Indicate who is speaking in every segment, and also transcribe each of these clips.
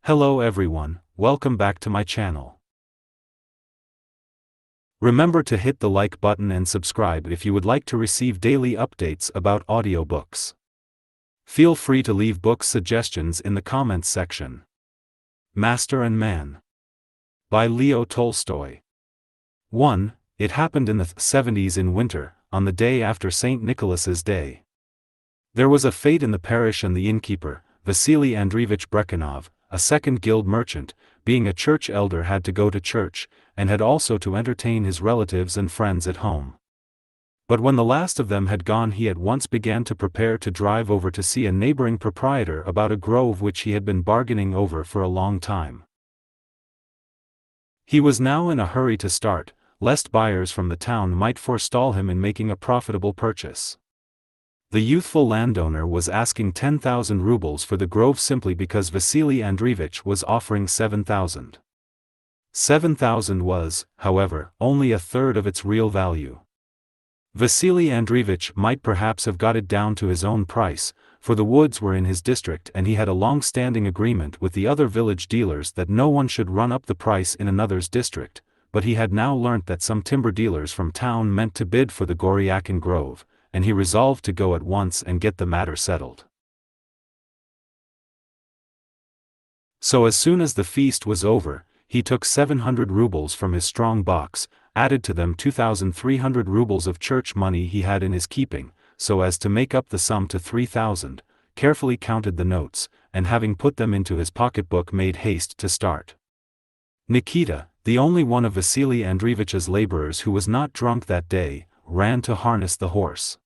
Speaker 1: Hello everyone, welcome back to my channel. Remember to hit the like button and subscribe if you would like to receive daily updates about audiobooks. Feel free to leave book suggestions in the comments section. Master and Man by Leo Tolstoy. 1. It happened in the 70s in winter, on the day after St. Nicholas's Day. There was a fete in the parish, and the innkeeper, Vasili Andreevich Brekhunov, a second guild merchant, being a church elder, had to go to church, and had also to entertain his relatives and friends at home. But when the last of them had gone, he at once began to prepare to drive over to see a neighboring proprietor about a grove which he had been bargaining over for a long time. He was now in a hurry to start, lest buyers from the town might forestall him in making a profitable purchase. The youthful landowner was asking 10,000 rubles for the grove simply because Vasili Andreevich was offering 7,000. 7,000 was, however, only a third of its real value. Vasili Andreevich might perhaps have got it down to his own price, for the woods were in his district and he had a long-standing agreement with the other village dealers that no one should run up the price in another's district, but he had now learnt that some timber dealers from town meant to bid for the Goryakin grove, and he resolved to go at once and get the matter settled. So as soon as the feast was over, he took 700 rubles from his strong box, added to them 2,300 rubles of church money he had in his keeping, so as to make up the sum to 3,000, carefully counted the notes, and having put them into his pocketbook made haste to start. Nikita, the only one of Vasili Andreevich's laborers who was not drunk that day, ran to harness the horse.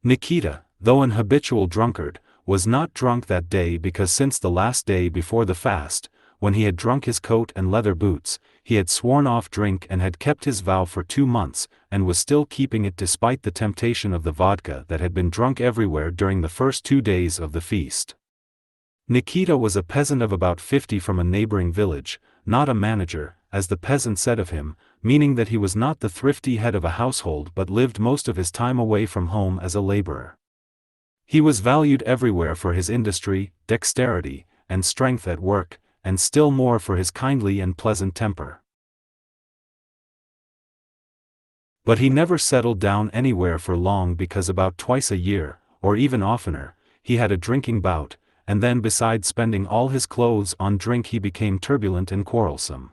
Speaker 1: Nikita, though an habitual drunkard, was not drunk that day because since the last day before the fast, when he had drunk his coat and leather boots, he had sworn off drink and had kept his vow for 2 months, and was still keeping it despite the temptation of the vodka that had been drunk everywhere during the first 2 days of the feast. Nikita was a peasant of about 50 from a neighboring village, not a manager, as the peasant said of him, meaning that he was not the thrifty head of a household but lived most of his time away from home as a laborer. He was valued everywhere for his industry, dexterity, and strength at work, and still more for his kindly and pleasant temper. But he never settled down anywhere for long because about twice a year, or even oftener, he had a drinking bout, and then besides spending all his clothes on drink he became turbulent and quarrelsome.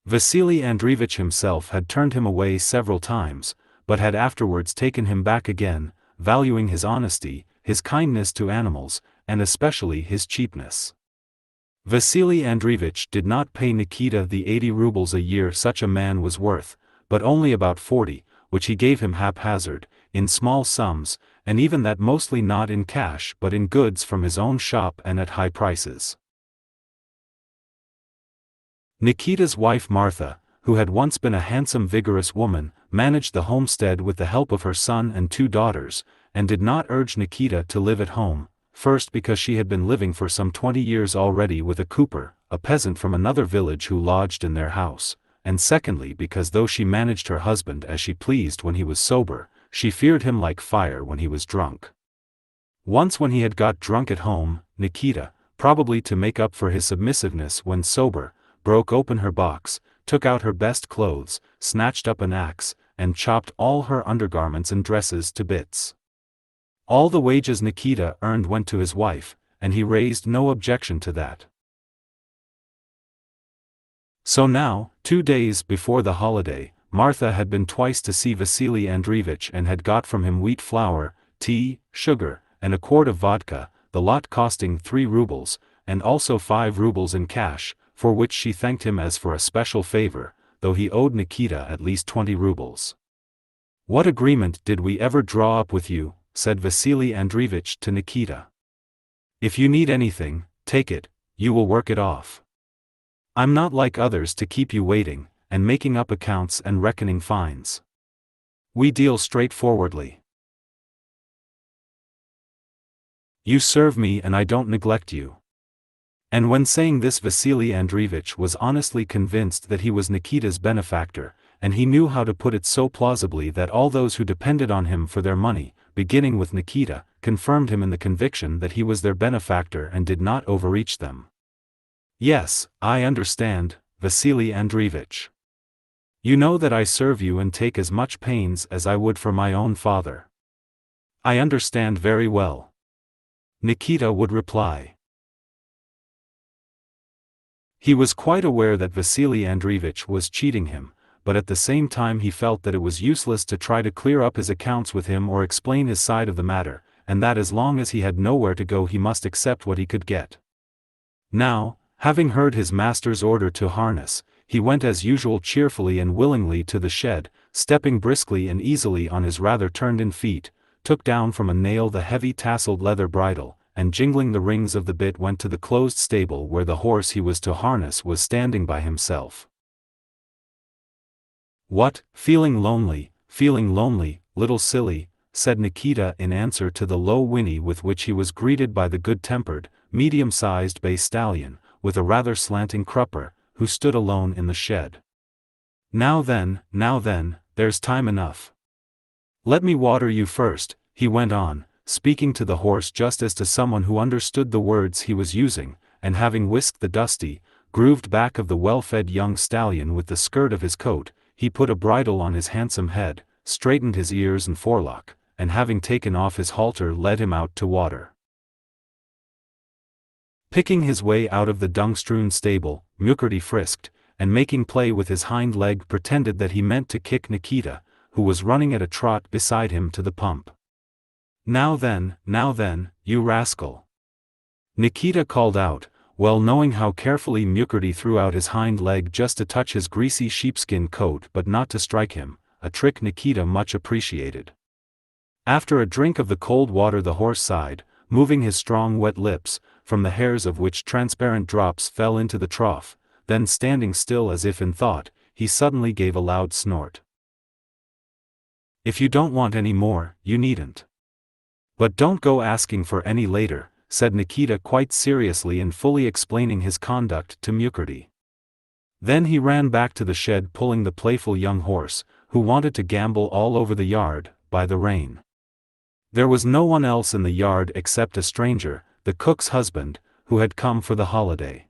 Speaker 1: Vasili Andreevich himself had turned him away several times, but had afterwards taken him back again, valuing his honesty, his kindness to animals, and especially his cheapness. Vasili Andreevich did not pay Nikita the 80 rubles a year such a man was worth, but only about 40, which he gave him haphazard, in small sums, and even that mostly not in cash but in goods from his own shop and at high prices. Nikita's wife Martha, who had once been a handsome vigorous woman, managed the homestead with the help of her son and 2 daughters, and did not urge Nikita to live at home, first because she had been living for some 20 years already with a cooper, a peasant from another village who lodged in their house, and secondly because though she managed her husband as she pleased when he was sober, she feared him like fire when he was drunk. Once when he had got drunk at home, Nikita, probably to make up for his submissiveness when sober, broke open her box, took out her best clothes, snatched up an axe, and chopped all her undergarments and dresses to bits. All the wages Nikita earned went to his wife, and he raised no objection to that. So now, 2 days before the holiday, Martha had been twice to see Vasili Andreevich and had got from him wheat flour, tea, sugar, and a quart of vodka, the lot costing 3 rubles, and also 5 rubles in cash, for which she thanked him as for a special favor, though he owed Nikita at least 20 rubles. "What agreement did we ever draw up with you?" said Vasili Andreevich to Nikita. "If you need anything, take it, you will work it off. I'm not like others to keep you waiting, and making up accounts and reckoning fines. We deal straightforwardly. You serve me and I don't neglect you." And when saying this, Vasili Andreevich was honestly convinced that he was Nikita's benefactor, and he knew how to put it so plausibly that all those who depended on him for their money, beginning with Nikita, confirmed him in the conviction that he was their benefactor and did not overreach them. "Yes, I understand, Vasili Andreevich. You know that I serve you and take as much pains as I would for my own father." "I understand very well," Nikita would reply. He was quite aware that Vasili Andreevich was cheating him, but at the same time he felt that it was useless to try to clear up his accounts with him or explain his side of the matter, and that as long as he had nowhere to go he must accept what he could get. Now, having heard his master's order to harness, he went as usual cheerfully and willingly to the shed, stepping briskly and easily on his rather turned-in feet, took down from a nail the heavy tasseled leather bridle, and jingling the rings of the bit went to the closed stable where the horse he was to harness was standing by himself. "What, feeling lonely, little silly," said Nikita in answer to the low whinny with which he was greeted by the good-tempered, medium-sized bay stallion, with a rather slanting crupper, who stood alone in the shed. Now then, there's time enough. Let me water you first," he went on, speaking to the horse just as to someone who understood the words he was using, and having whisked the dusty, grooved back of the well-fed young stallion with the skirt of his coat, he put a bridle on his handsome head, straightened his ears and forelock, and having taken off his halter led him out to water. Picking his way out of the dung-strewn stable, Nikita frisked, and making play with his hind leg pretended that he meant to kick Nikita, who was running at a trot beside him to the pump. Now then, you rascal," Nikita called out, well knowing how carefully Nikita threw out his hind leg just to touch his greasy sheepskin coat but not to strike him, a trick Nikita much appreciated. After a drink of the cold water the horse sighed, moving his strong wet lips, from the hairs of which transparent drops fell into the trough, then standing still as if in thought, he suddenly gave a loud snort. "If you don't want any more, you needn't. But don't go asking for any later," said Nikita quite seriously and fully explaining his conduct to Nikita. Then he ran back to the shed pulling the playful young horse, who wanted to gambol all over the yard, by the rein. There was no one else in the yard except a stranger, the cook's husband, who had come for the holiday.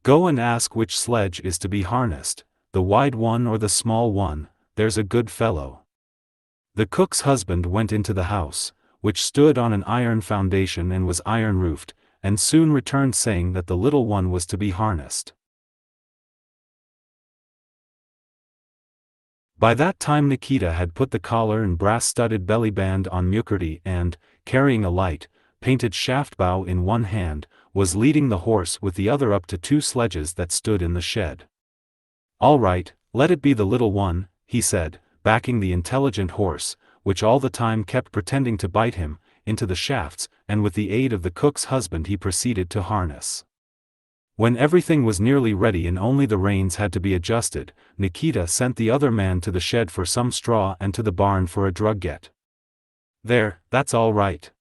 Speaker 1: "Go and ask which sledge is to be harnessed, the wide one or the small one, there's a good fellow." The cook's husband went into the house, which stood on an iron foundation and was iron-roofed, and soon returned saying that the little one was to be harnessed. By that time Nikita had put the collar and brass-studded belly band on Nikita and, carrying a light, painted shaft bow in one hand, was leading the horse with the other up to two sledges that stood in the shed. "All right, let it be the little one," he said, backing the intelligent horse, which all the time kept pretending to bite him, into the shafts, and with the aid of the cook's husband he proceeded to harness. When everything was nearly ready and only the reins had to be adjusted, Nikita sent the other man to the shed for some straw and to the barn for a drugget. "There, that's all right.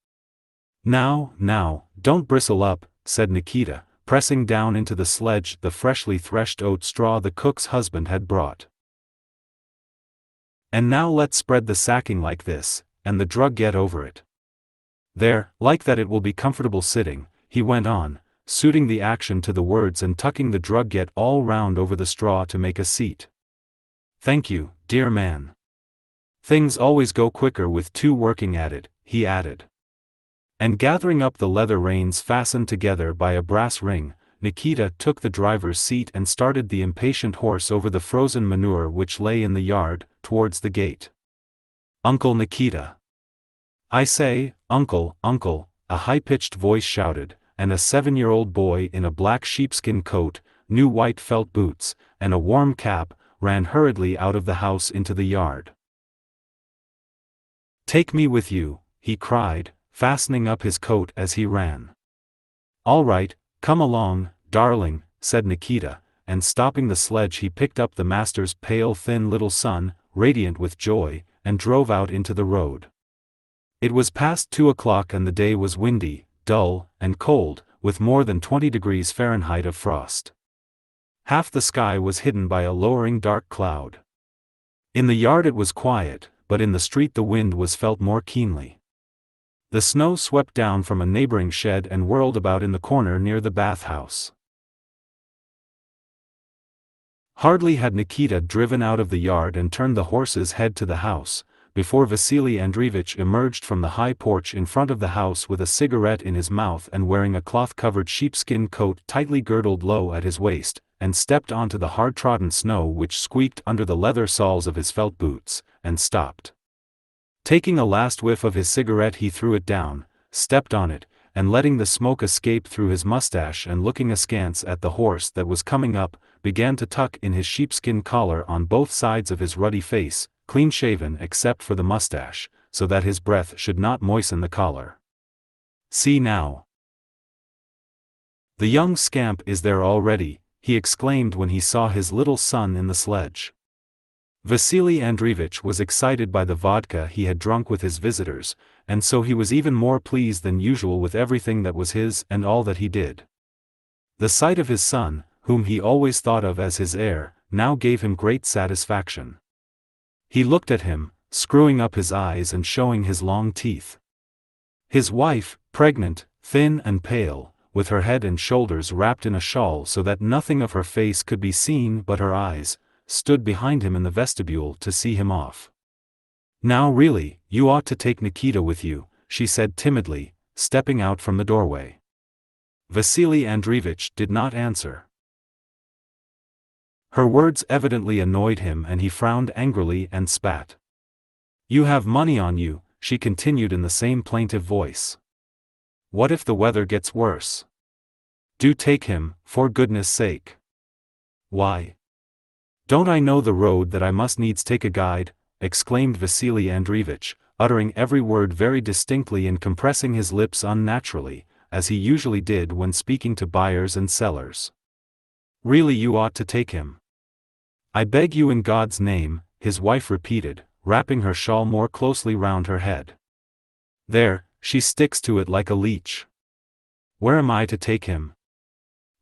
Speaker 1: Now, don't bristle up," said Nikita, pressing down into the sledge the freshly threshed oat straw the cook's husband had brought. "And now let's spread the sacking like this, and the drugget over it. There, like that it will be comfortable sitting," he went on, suiting the action to the words and tucking the drugget all round over the straw to make a seat. "Thank you, dear man. Things always go quicker with two working at it," he added. And gathering up the leather reins fastened together by a brass ring, Nikita took the driver's seat and started the impatient horse over the frozen manure which lay in the yard, towards the gate. "Uncle Nikita! I say, uncle!" a high-pitched voice shouted, and a 7-year-old boy in a black sheepskin coat, new white felt boots, and a warm cap, ran hurriedly out of the house into the yard. "Take me with you," he cried, fastening up his coat as he ran. "All right, come along, darling," said Nikita, and stopping the sledge he picked up the master's pale thin little son, radiant with joy, and drove out into the road. It was past 2 o'clock and the day was windy, dull, and cold, with more than 20 degrees Fahrenheit of frost. Half the sky was hidden by a lowering dark cloud. In the yard it was quiet, but in the street the wind was felt more keenly. The snow swept down from a neighboring shed and whirled about in the corner near the bathhouse. Hardly had Nikita driven out of the yard and turned the horse's head to the house, before Vasili Andreevich emerged from the high porch in front of the house with a cigarette in his mouth and wearing a cloth-covered sheepskin coat tightly girdled low at his waist, and stepped onto the hard-trodden snow which squeaked under the leather soles of his felt boots, and stopped. Taking a last whiff of his cigarette, he threw it down, stepped on it, and letting the smoke escape through his mustache and looking askance at the horse that was coming up, began to tuck in his sheepskin collar on both sides of his ruddy face, clean-shaven except for the mustache, so that his breath should not moisten the collar. "See now. The young scamp is there already," he exclaimed when he saw his little son in the sledge. Vasili Andreevich was excited by the vodka he had drunk with his visitors, and so he was even more pleased than usual with everything that was his and all that he did. The sight of his son, whom he always thought of as his heir, now gave him great satisfaction. He looked at him, screwing up his eyes and showing his long teeth. His wife, pregnant, thin and pale, with her head and shoulders wrapped in a shawl so that nothing of her face could be seen but her eyes, stood behind him in the vestibule to see him off. "Now really, you ought to take Nikita with you," she said timidly, stepping out from the doorway. Vasili Andreevich did not answer. Her words evidently annoyed him and he frowned angrily and spat. "You have money on you," she continued in the same plaintive voice. "What if the weather gets worse? Do take him, for goodness sake." "Why? Don't I know the road that I must needs take a guide?" exclaimed Vasili Andreevich, uttering every word very distinctly and compressing his lips unnaturally, as he usually did when speaking to buyers and sellers. "Really, you ought to take him." "I beg you in God's name," his wife repeated, wrapping her shawl more closely round her head. "There, she sticks to it like a leech. Where am I to take him?"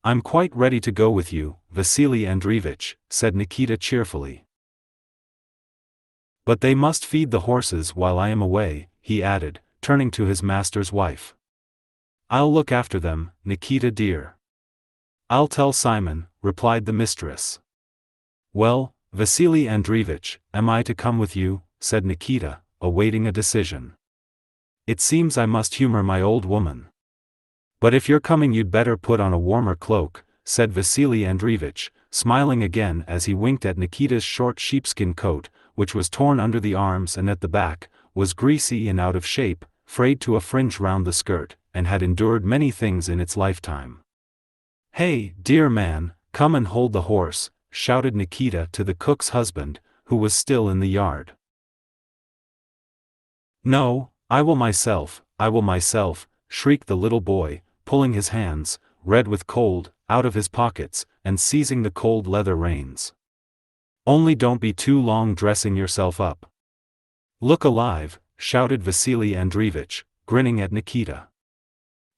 Speaker 1: "I'm quite ready to go with you, Vasili Andreevich," said Nikita cheerfully. "But they must feed the horses while I am away," he added, turning to his master's wife. "I'll look after them, Nikita dear." "I'll tell Simon," replied the mistress. "Well, Vasili Andreevich, am I to come with you?" said Nikita, awaiting a decision. "It seems I must humor my old woman." "But if you're coming you'd better put on a warmer cloak," said Vasili Andreevich, smiling again as he winked at Nikita's short sheepskin coat, which was torn under the arms and at the back, was greasy and out of shape, frayed to a fringe round the skirt, and had endured many things in its lifetime. "Hey, dear man, come and hold the horse," shouted Nikita to the cook's husband, who was still in the yard. "No, I will myself, shrieked the little boy, pulling his hands, red with cold, out of his pockets, and seizing the cold leather reins. "Only don't be too long dressing yourself up." "Look alive," shouted Vasili Andreevich, grinning at Nikita.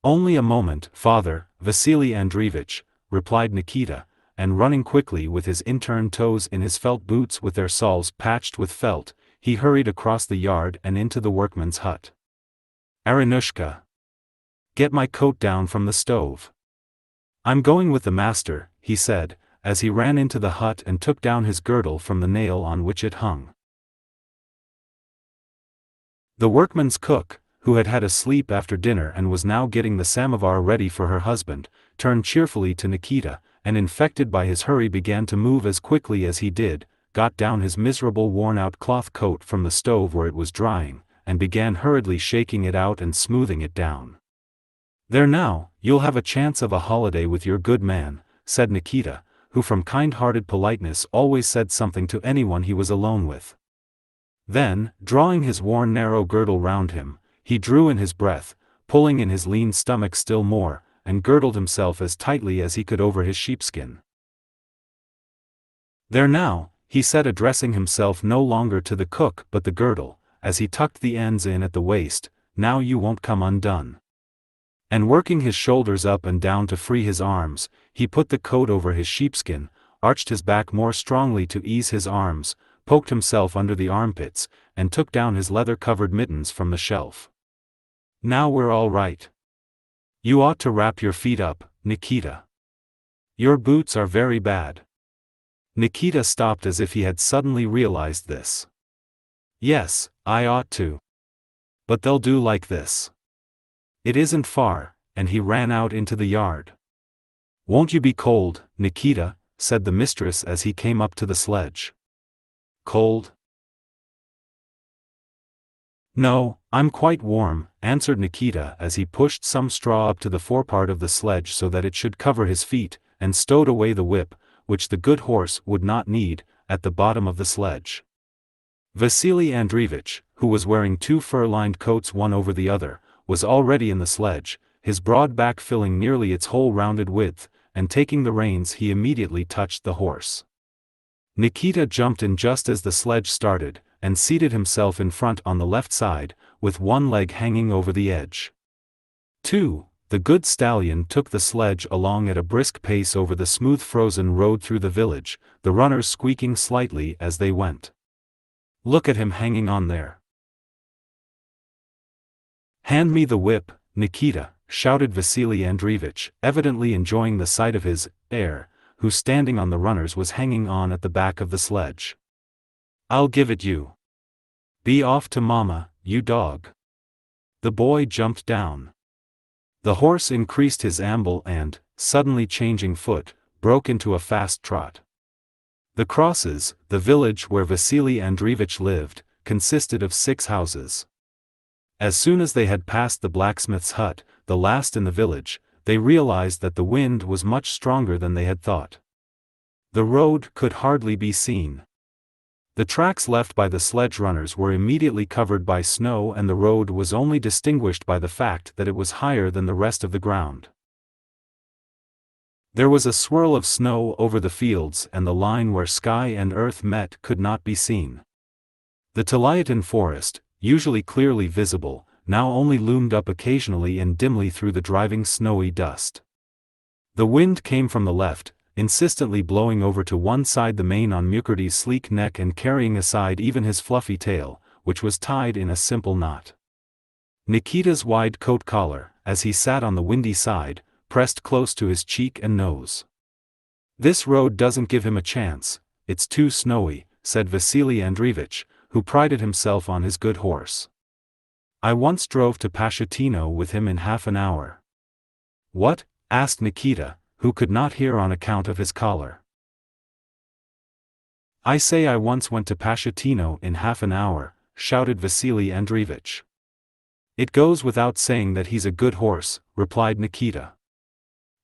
Speaker 1: "Only a moment, father, Vasili Andreevich," replied Nikita, and running quickly with his inturned toes in his felt boots with their soles patched with felt, he hurried across the yard and into the workman's hut. "Arinushka! Get my coat down from the stove." "I'm going with the master," he said, as he ran into the hut and took down his girdle from the nail on which it hung. The workman's cook, who had had a sleep after dinner and was now getting the samovar ready for her husband, turned cheerfully to Nikita, and infected by his hurry began to move as quickly as he did, got down his miserable worn-out cloth coat from the stove where it was drying, and began hurriedly shaking it out and smoothing it down. "There now, you'll have a chance of a holiday with your good man," said Nikita, who from kind-hearted politeness always said something to anyone he was alone with. Then, drawing his worn narrow girdle round him, he drew in his breath, pulling in his lean stomach still more, and girdled himself as tightly as he could over his sheepskin. "There now," he said, addressing himself no longer to the cook but the girdle, as he tucked the ends in at the waist, "now you won't come undone." And working his shoulders up and down to free his arms, he put the coat over his sheepskin, arched his back more strongly to ease his arms, poked himself under the armpits, and took down his leather-covered mittens from the shelf. Now we're all right. You ought to wrap your feet up, Nikita. Your boots are very bad. Nikita stopped as if he had suddenly realized this. Yes, I ought to. But they'll do like this. It isn't far, and he ran out into the yard. Won't you be cold, Nikita? Said the mistress as he came up to the sledge. Cold? No, I'm quite warm, answered Nikita as he pushed some straw up to the forepart of the sledge so that it should cover his feet, and stowed away the whip, which the good horse would not need, at the bottom of the sledge. Vasili Andreevich, who was wearing 2 fur-lined coats one over the other, was already in the sledge, his broad back filling nearly its whole rounded width, and taking the reins he immediately touched the horse. Nikita jumped in just as the sledge started, and seated himself in front on the left side, with one leg hanging over the edge. 2. The good stallion took the sledge along at a brisk pace over the smooth frozen road through the village, the runners squeaking slightly as they went. Look at him hanging on there. Hand me the whip, Nikita, shouted Vasili Andreevich, evidently enjoying the sight of his heir, who standing on the runners was hanging on at the back of the sledge. I'll give it you. Be off to mama, you dog. The boy jumped down. The horse increased his amble and, suddenly changing foot, broke into a fast trot. The crosses, the village where Vasili Andreevich lived, consisted of 6 houses. As soon as they had passed the blacksmith's hut, the last in the village, they realized that the wind was much stronger than they had thought. The road could hardly be seen. The tracks left by the sledge runners were immediately covered by snow, and the road was only distinguished by the fact that it was higher than the rest of the ground. There was a swirl of snow over the fields, and the line where sky and earth met could not be seen. The Taliatan forest, usually clearly visible, now only loomed up occasionally and dimly through the driving snowy dust. The wind came from the left, insistently blowing over to one side the mane on Mukurty's sleek neck and carrying aside even his fluffy tail, which was tied in a simple knot. Nikita's wide coat collar, as he sat on the windy side, pressed close to his cheek and nose. This road doesn't give him a chance, it's too snowy, said Vasili Andreevich, who prided himself on his good horse. I once drove to Pashutino with him in half an hour. What? Asked Nikita, who could not hear on account of his collar. I say I once went to Pashutino in half an hour, shouted Vasili Andreevich. It goes without saying that he's a good horse, replied Nikita.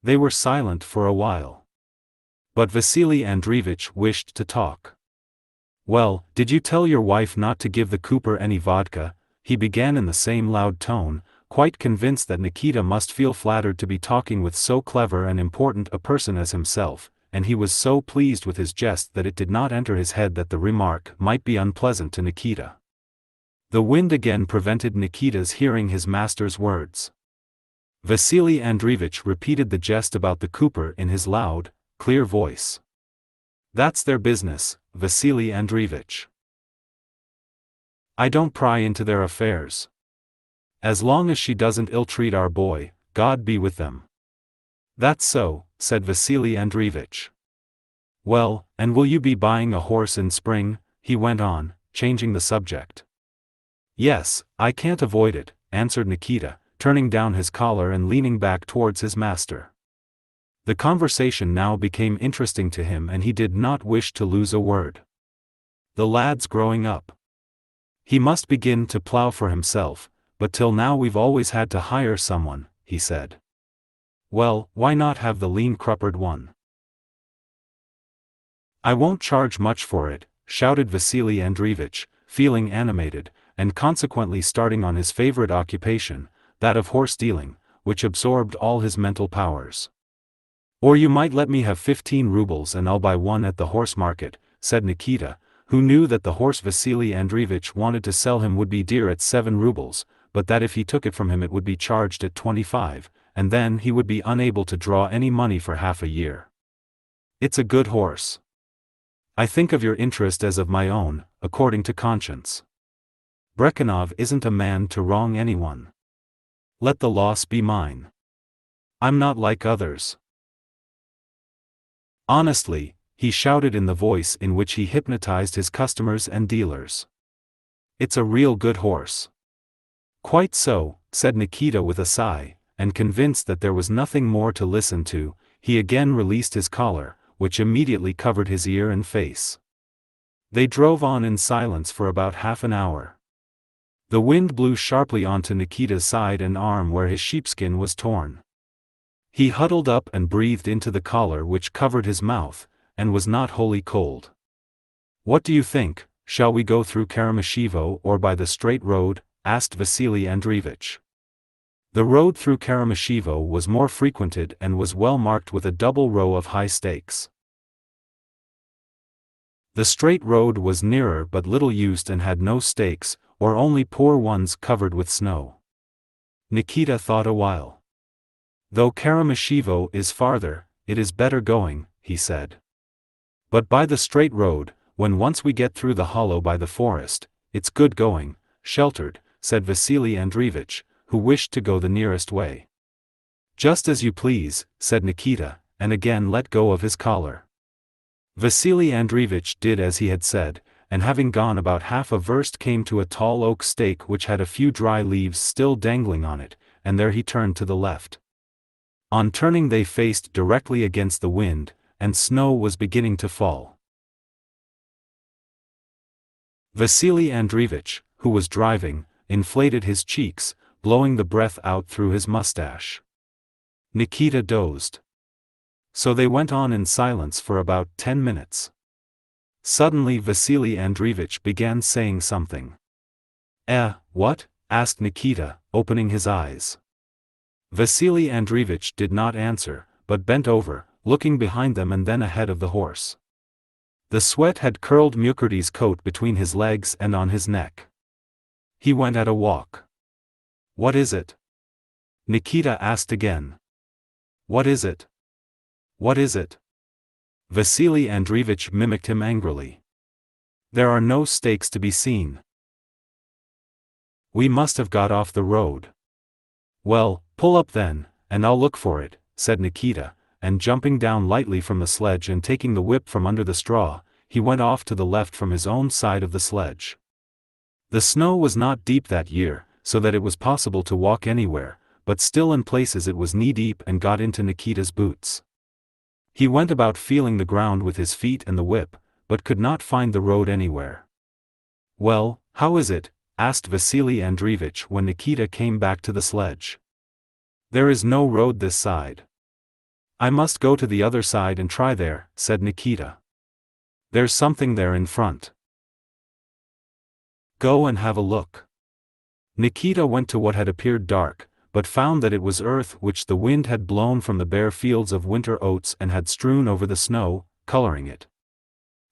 Speaker 1: They were silent for a while. But Vasili Andreevich wished to talk. Well, did you tell your wife not to give the cooper any vodka? He began in the same loud tone, quite convinced that Nikita must feel flattered to be talking with so clever and important a person as himself, and he was so pleased with his jest that it did not enter his head that the remark might be unpleasant to Nikita. The wind again prevented Nikita's hearing his master's words. Vasili Andreevich repeated the jest about the cooper in his loud, clear voice. That's their business, Vasili Andreevich. I don't pry into their affairs. As long as she doesn't ill-treat our boy, God be with them. That's so, said Vasili Andreevich. Well, and will you be buying a horse in spring? He went on, changing the subject. Yes, I can't avoid it, answered Nikita, turning down his collar and leaning back towards his master. The conversation now became interesting to him and he did not wish to lose a word. The lad's growing up. He must begin to plow for himself, but till now we've always had to hire someone, he said. Well, why not have the lean cruppered one? I won't charge much for it, shouted Vasili Andreevich, feeling animated, and consequently starting on his favorite occupation, that of horse dealing, which absorbed all his mental powers. Or you might let me have 15 rubles and I'll buy one at the horse market, said Nikita, who knew that the horse Vasili Andreevich wanted to sell him would be dear at 7 rubles, but that if he took it from him it would be charged at 25, and then he would be unable to draw any money for half a year. It's a good horse. I think of your interest as of my own, according to conscience. Brekhunov isn't a man to wrong anyone. Let the loss be mine. I'm not like others. Honestly, he shouted in the voice in which he hypnotized his customers and dealers. It's a real good horse. Quite so, said Nikita with a sigh, and convinced that there was nothing more to listen to, he again released his collar, which immediately covered his ear and face. They drove on in silence for about half an hour. The wind blew sharply onto Nikita's side and arm where his sheepskin was torn. He huddled up and breathed into the collar which covered his mouth, and was not wholly cold. What do you think, shall we go through Karamyshevo or by the straight road? Asked Vasili Andreevich. The road through Karamyshevo was more frequented and was well marked with a double row of high stakes. The straight road was nearer but little used and had no stakes, or only poor ones covered with snow. Nikita thought a while. Though Karamyshevo is farther, it is better going, he said. But by the straight road, when once we get through the hollow by the forest, it's good going, sheltered, said Vasili Andreevich, who wished to go the nearest way. Just as you please, said Nikita, and again let go of his collar. Vasili Andreevich did as he had said, and having gone about half a verst came to a tall oak stake which had a few dry leaves still dangling on it, and there he turned to the left. On turning they faced directly against the wind, and snow was beginning to fall. Vasili Andreevich, who was driving, inflated his cheeks, blowing the breath out through his mustache. Nikita dozed. So they went on in silence for about 10 minutes. Suddenly Vasili Andreevich began saying something. What? Asked Nikita, opening his eyes. Vasili Andreevich did not answer, but bent over, looking behind them and then ahead of the horse. The sweat had curled Mukurty's coat between his legs and on his neck. He went at a walk. What is it? Nikita asked again. What is it? What is it? Vasili Andreevich mimicked him angrily. There are no stakes to be seen. We must have got off the road. Well, pull up then, and I'll look for it, said Nikita, and jumping down lightly from the sledge and taking the whip from under the straw, he went off to the left from his own side of the sledge. The snow was not deep that year, so that it was possible to walk anywhere, but still in places it was knee-deep and got into Nikita's boots. He went about feeling the ground with his feet and the whip, but could not find the road anywhere. Well, how is it? Asked Vasili Andreevich when Nikita came back to the sledge. There is no road this side. I must go to the other side and try there, said Nikita. There's something there in front. Go and have a look. Nikita went to what had appeared dark, but found that it was earth which the wind had blown from the bare fields of winter oats and had strewn over the snow, coloring it.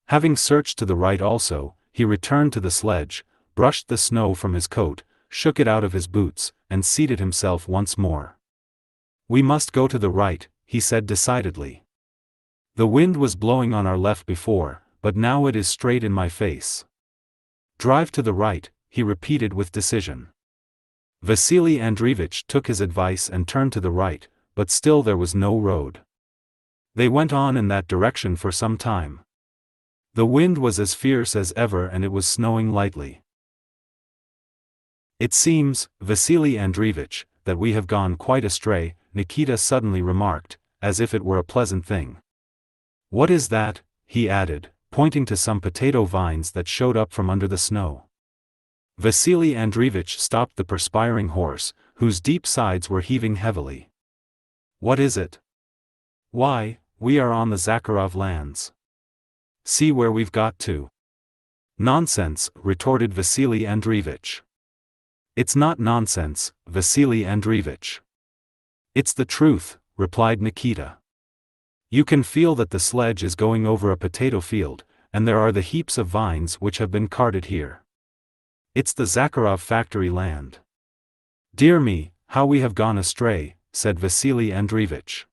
Speaker 1: Having searched to the right also, he returned to the sledge, brushed the snow from his coat, shook it out of his boots, and seated himself once more. We must go to the right, he said decidedly. The wind was blowing on our left before, but now it is straight in my face. Drive to the right, he repeated with decision. Vasili Andreevich took his advice and turned to the right, but still there was no road. They went on in that direction for some time. The wind was as fierce as ever and it was snowing lightly. It seems, Vasili Andreevich, that we have gone quite astray, Nikita suddenly remarked, as if it were a pleasant thing. What is that? He added, pointing to some potato vines that showed up from under the snow. Vasili Andreevich stopped the perspiring horse, whose deep sides were heaving heavily. What is it? Why, we are on the Zakharov lands. See where we've got to. Nonsense, retorted Vasili Andreevich. It's not nonsense, Vasili Andreevich. It's the truth, replied Nikita. You can feel that the sledge is going over a potato field, and there are the heaps of vines which have been carted here. It's the Zakharov factory land. Dear me, how we have gone astray, said Vasili Andreevich.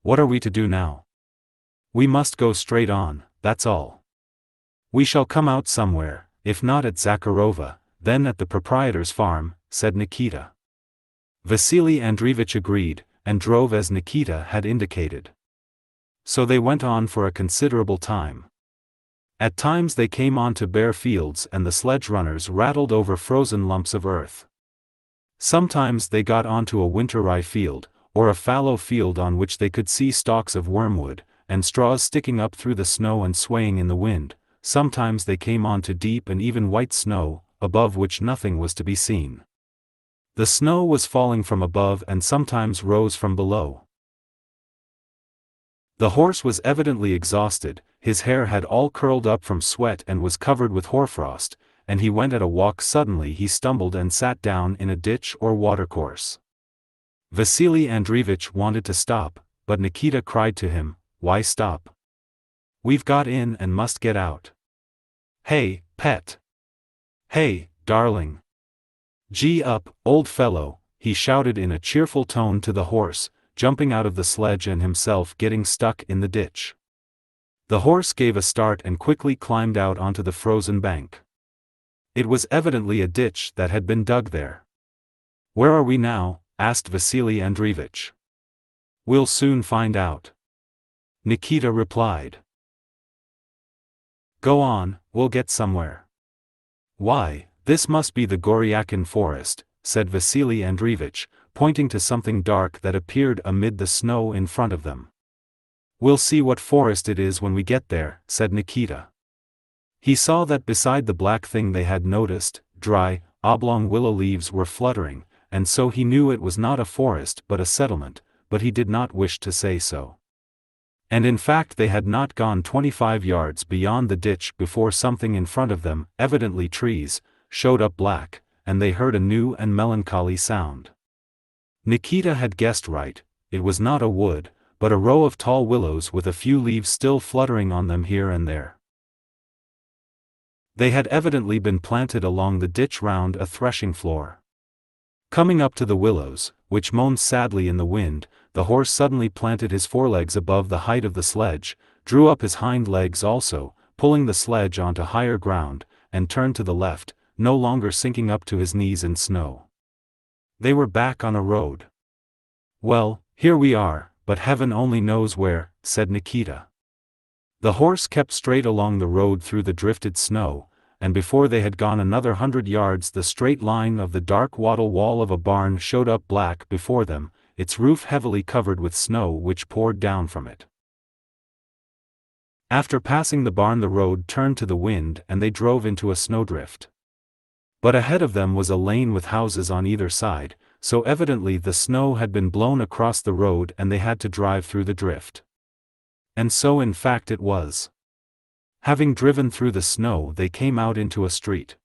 Speaker 1: What are we to do now? We must go straight on, that's all. We shall come out somewhere, if not at Zakharova, then at the proprietor's farm, said Nikita. Vasili Andreevich agreed, and drove as Nikita had indicated. So they went on for a considerable time. At times they came onto bare fields and the sledge runners rattled over frozen lumps of earth. Sometimes they got onto a winter rye field, or a fallow field on which they could see stalks of wormwood, and straws sticking up through the snow and swaying in the wind. Sometimes they came onto deep and even white snow, above which nothing was to be seen. The snow was falling from above and sometimes rose from below. The horse was evidently exhausted, his hair had all curled up from sweat and was covered with hoarfrost, and he went at a walk. Suddenly he stumbled and sat down in a ditch or watercourse. Vasili Andreevich wanted to stop, but Nikita cried to him, "Why stop? We've got in and must get out. Hey, pet! Hey, darling! Gee up, old fellow," he shouted in a cheerful tone to the horse, jumping out of the sledge and himself getting stuck in the ditch. The horse gave a start and quickly climbed out onto the frozen bank. It was evidently a ditch that had been dug there. "Where are we now?" asked Vasili Andreevich. "We'll soon find out," Nikita replied. "Go on, we'll get somewhere." "Why, this must be the Goryakin forest," said Vasili Andreevich, pointing to something dark that appeared amid the snow in front of them. "We'll see what forest it is when we get there," said Nikita. He saw that beside the black thing they had noticed, dry, oblong willow leaves were fluttering, and so he knew it was not a forest but a settlement, but he did not wish to say so. And in fact they had not gone 25 yards beyond the ditch before something in front of them, evidently trees, showed up black, and they heard a new and melancholy sound. Nikita had guessed right, it was not a wood, but a row of tall willows with a few leaves still fluttering on them here and there. They had evidently been planted along the ditch round a threshing floor. Coming up to the willows, which moaned sadly in the wind, the horse suddenly planted his forelegs above the height of the sledge, drew up his hind legs also, pulling the sledge onto higher ground, and turned to the left, no longer sinking up to his knees in snow. They were back on a road. "Well, here we are, but heaven only knows where," said Nikita. The horse kept straight along the road through the drifted snow, and before they had gone another 100 yards the straight line of the dark wattle wall of a barn showed up black before them, its roof heavily covered with snow which poured down from it. After passing the barn the road turned to the wind and they drove into a snowdrift. But ahead of them was a lane with houses on either side, so evidently the snow had been blown across the road and they had to drive through the drift. And so in fact it was. Having driven through the snow they came out into a street.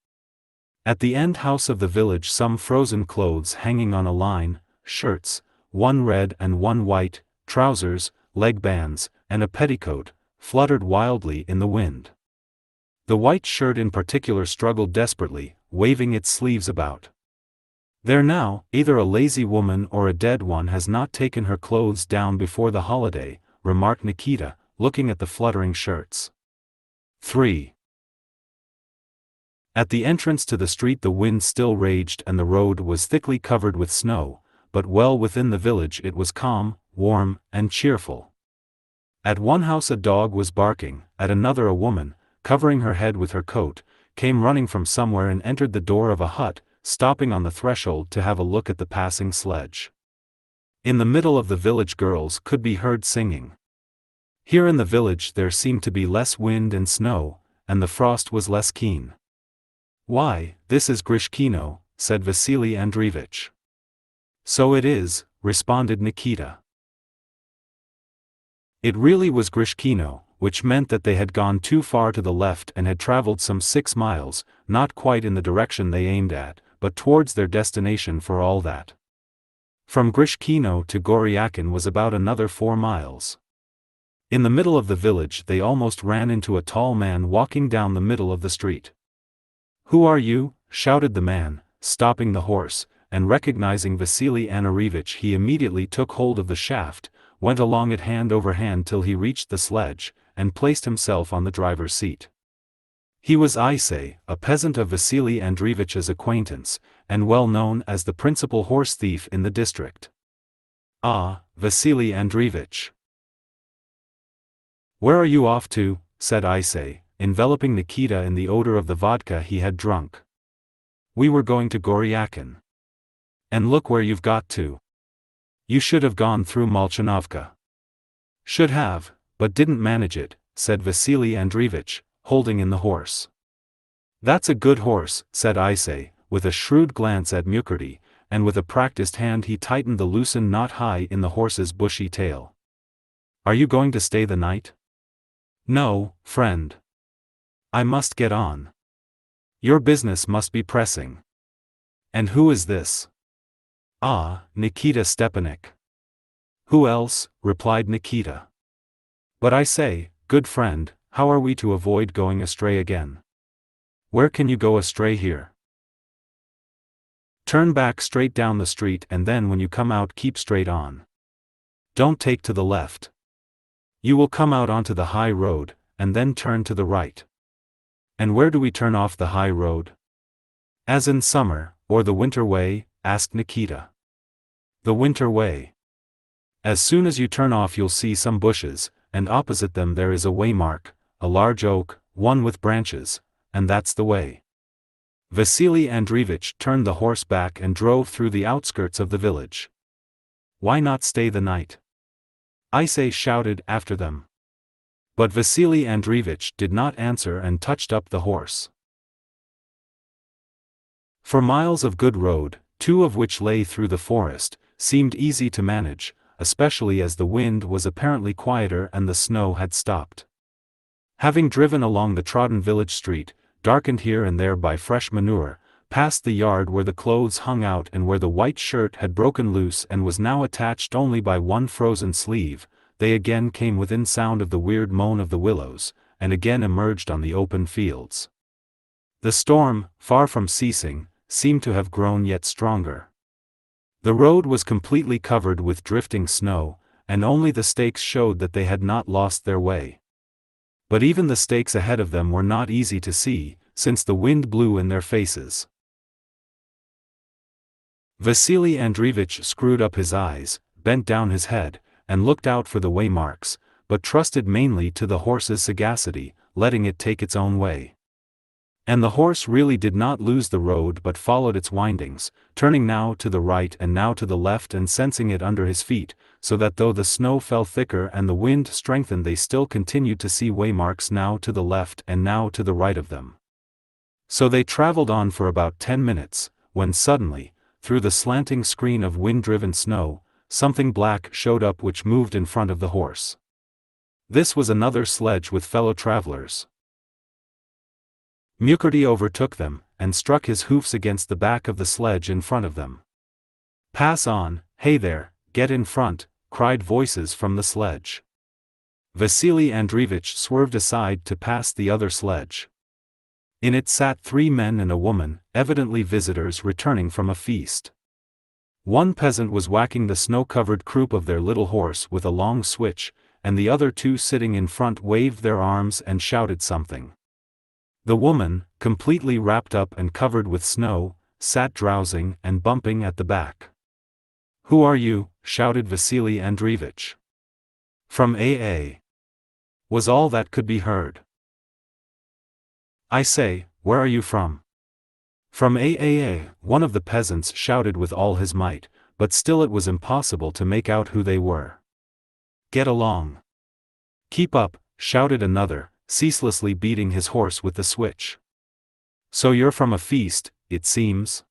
Speaker 1: At the end house of the village some frozen clothes hanging on a line, shirts, one red and one white, trousers, leg bands, and a petticoat, fluttered wildly in the wind. The white shirt in particular struggled desperately, waving its sleeves about. "There now, either a lazy woman or a dead one has not taken her clothes down before the holiday," remarked Nikita, looking at the fluttering shirts. 3. At the entrance to the street the wind still raged and the road was thickly covered with snow, but well within the village it was calm, warm, and cheerful. At one house a dog was barking, at another a woman, covering her head with her coat, came running from somewhere and entered the door of a hut, stopping on the threshold to have a look at the passing sledge. In the middle of the village girls could be heard singing. Here in the village there seemed to be less wind and snow, and the frost was less keen. "Why, this is Grishkino," said Vasili Andreevich. "So it is," responded Nikita. It really was Grishkino, which meant that they had gone too far to the left and had traveled some 6 miles, not quite in the direction they aimed at, but towards their destination for all that. From Grishkino to Goryakin was about another 4 miles. In the middle of the village they almost ran into a tall man walking down the middle of the street. "Who are you?" shouted the man, stopping the horse, and recognizing Vasili Andreevich he immediately took hold of the shaft, went along it hand over hand till he reached the sledge, and placed himself on the driver's seat. He was Isay, a peasant of Vasili Andreevich's acquaintance, and well known as the principal horse thief in the district. "Ah, Vasili Andreevich. Where are you off to?" said Isay, enveloping Nikita in the odor of the vodka he had drunk. "We were going to Goryakin. And look where you've got to. You should have gone through Molchanovka." "Should have, but didn't manage it," said Vasili Andreevich, holding in the horse. "That's a good horse," said Isay, with a shrewd glance at Mukherjee, and with a practiced hand he tightened the loosened knot high in the horse's bushy tail. "Are you going to stay the night?" "No, friend. I must get on. Your business must be pressing." "And who is this?" "Ah, Nikita Stepanik." "Who else?" replied Nikita. "But I say, good friend, how are we to avoid going astray again?" "Where can you go astray here?" "Turn back straight down the street and then when you come out keep straight on. Don't take to the left. You will come out onto the high road, and then turn to the right." "And where do we turn off the high road?" "As in summer, or the winter way?" asked Nikita. "The winter way. As soon as you turn off you'll see some bushes, and opposite them there is a waymark, a large oak, one with branches, and that's the way." Vasili Andreevich turned the horse back and drove through the outskirts of the village. "Why not stay the night?" Isay shouted after them. But Vasili Andreevich did not answer and touched up the horse. For miles of good road, 2 of which lay through the forest, seemed easy to manage, especially as the wind was apparently quieter and the snow had stopped. Having driven along the trodden village street, darkened here and there by fresh manure, past the yard where the clothes hung out and where the white shirt had broken loose and was now attached only by one frozen sleeve, they again came within sound of the weird moan of the willows, and again emerged on the open fields. The storm, far from ceasing, seemed to have grown yet stronger. The road was completely covered with drifting snow, and only the stakes showed that they had not lost their way. But even the stakes ahead of them were not easy to see, since the wind blew in their faces. Vasili Andreevich screwed up his eyes, bent down his head, and looked out for the waymarks, but trusted mainly to the horse's sagacity, letting it take its own way. And the horse really did not lose the road but followed its windings, turning now to the right and now to the left and sensing it under his feet, so that though the snow fell thicker and the wind strengthened they still continued to see waymarks now to the left and now to the right of them. So they traveled on for about 10 minutes, when suddenly, through the slanting screen of wind-driven snow, something black showed up which moved in front of the horse. This was another sledge with fellow travelers. Mukherjee overtook them, and struck his hoofs against the back of the sledge in front of them. "Pass on, hey there, get in front," cried voices from the sledge. Vasili Andreevich swerved aside to pass the other sledge. In it sat 3 men and a woman, evidently visitors returning from a feast. One peasant was whacking the snow-covered croup of their little horse with a long switch, and the other 2 sitting in front waved their arms and shouted something. The woman, completely wrapped up and covered with snow, sat drowsing and bumping at the back. "Who are you?" shouted Vasili Andreevich. "From AA." was all that could be heard. "I say, where are you from?" "From AAA," one of the peasants shouted with all his might, but still it was impossible to make out who they were. "Get along." "Keep up," shouted another, ceaselessly beating his horse with the switch. "So you're from a feast, it seems.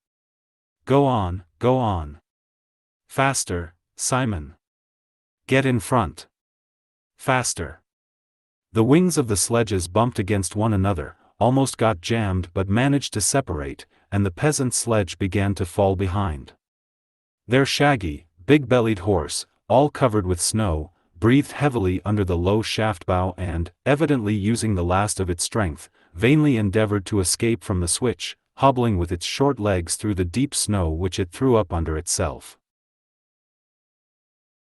Speaker 1: Go on, go on. Faster, Simon. Get in front. Faster." The wings of the sledges bumped against one another, almost got jammed but managed to separate, and the peasant's sledge began to fall behind. Their shaggy, big-bellied horse, all covered with snow, breathed heavily under the low shaft bow and, evidently using the last of its strength, vainly endeavored to escape from the switch, hobbling with its short legs through the deep snow which it threw up under itself.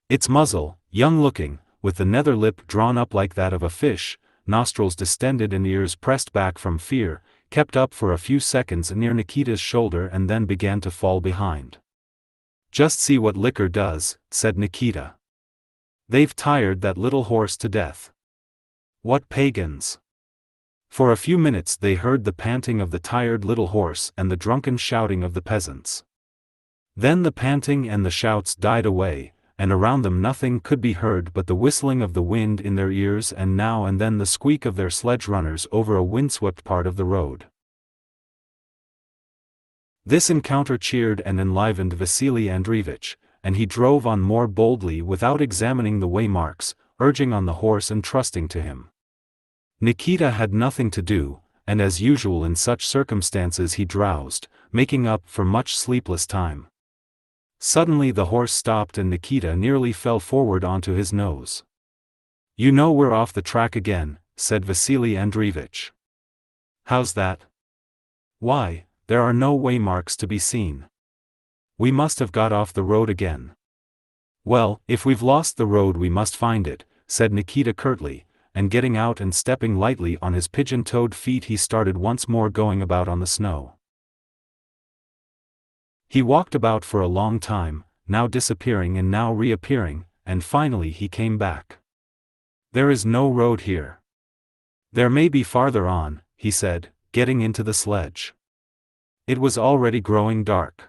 Speaker 1: Its muzzle, young-looking, with the nether lip drawn up like that of a fish, nostrils distended and ears pressed back from fear, kept up for a few seconds near Nikita's shoulder and then began to fall behind. "Just see what liquor does," said Nikita. "They've tired that little horse to death. What pagans!" For a few minutes they heard the panting of the tired little horse and the drunken shouting of the peasants. Then the panting and the shouts died away, and around them nothing could be heard but the whistling of the wind in their ears and now and then the squeak of their sledge runners over a windswept part of the road. This encounter cheered and enlivened Vasili Andreevich, and he drove on more boldly without examining the waymarks, urging on the horse and trusting to him. Nikita had nothing to do, and as usual in such circumstances he drowsed, making up for much sleepless time. Suddenly the horse stopped and Nikita nearly fell forward onto his nose. "You know we're off the track again," said Vasili Andreevich. "How's that?" "Why, there are no waymarks to be seen. We must have got off the road again." "Well, if we've lost the road we must find it," said Nikita curtly, and getting out and stepping lightly on his pigeon-toed feet he started once more going about on the snow. He walked about for a long time, now disappearing and now reappearing, and finally he came back. "There is no road here." "There may be farther on," he said, getting into the sledge. It was already growing dark.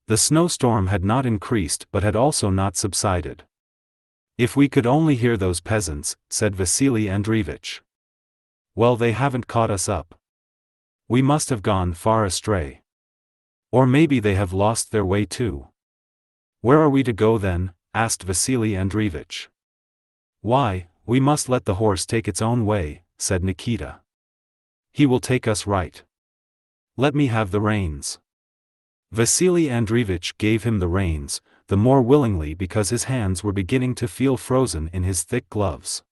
Speaker 1: The snowstorm had not increased but had also not subsided. "If we could only hear those peasants," said Vasili Andreevich. "Well, they haven't caught us up. We must have gone far astray. Or maybe they have lost their way too." "Where are we to go then?" asked Vasili Andreevich. "Why, we must let the horse take its own way," said Nikita. "He will take us right. Let me have the reins." Vasili Andreevich gave him the reins, the more willingly because his hands were beginning to feel frozen in his thick gloves.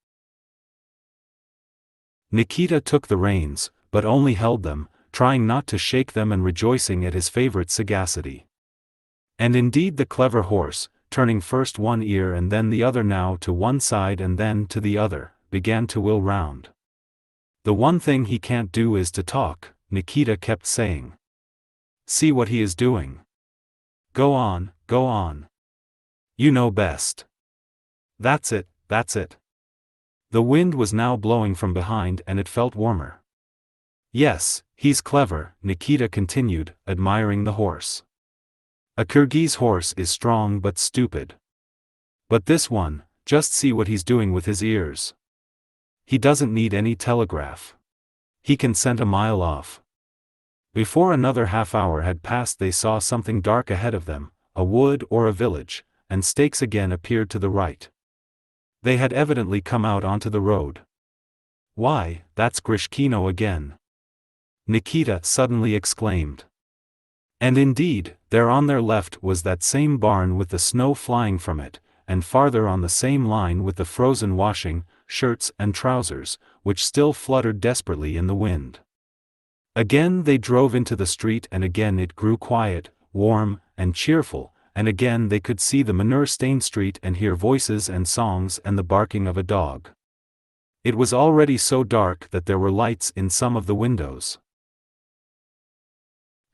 Speaker 1: Nikita took the reins, but only held them, trying not to shake them and rejoicing at his favorite sagacity. And indeed the clever horse, turning first one ear and then the other now to one side and then to the other, began to wheel round. "The one thing he can't do is to talk," Nikita kept saying. "See what he is doing. Go on, go on. You know best. That's it, that's it." The wind was now blowing from behind and it felt warmer. "Yes, he's clever," Nikita continued, admiring the horse. "A Kyrgyz horse is strong but stupid. But this one, just see what he's doing with his ears. He doesn't need any telegraph. He can scent a mile off." Before another half hour had passed they saw something dark ahead of them, a wood or a village, and stakes again appeared to the right. They had evidently come out onto the road. "Why, that's Grishkino again!" Nikita suddenly exclaimed. And indeed, there on their left was that same barn with the snow flying from it, and farther on the same line with the frozen washing, shirts and trousers, which still fluttered desperately in the wind. Again they drove into the street and again it grew quiet, warm, and cheerful, and again they could see the manure-stained street and hear voices and songs and the barking of a dog. It was already so dark that there were lights in some of the windows.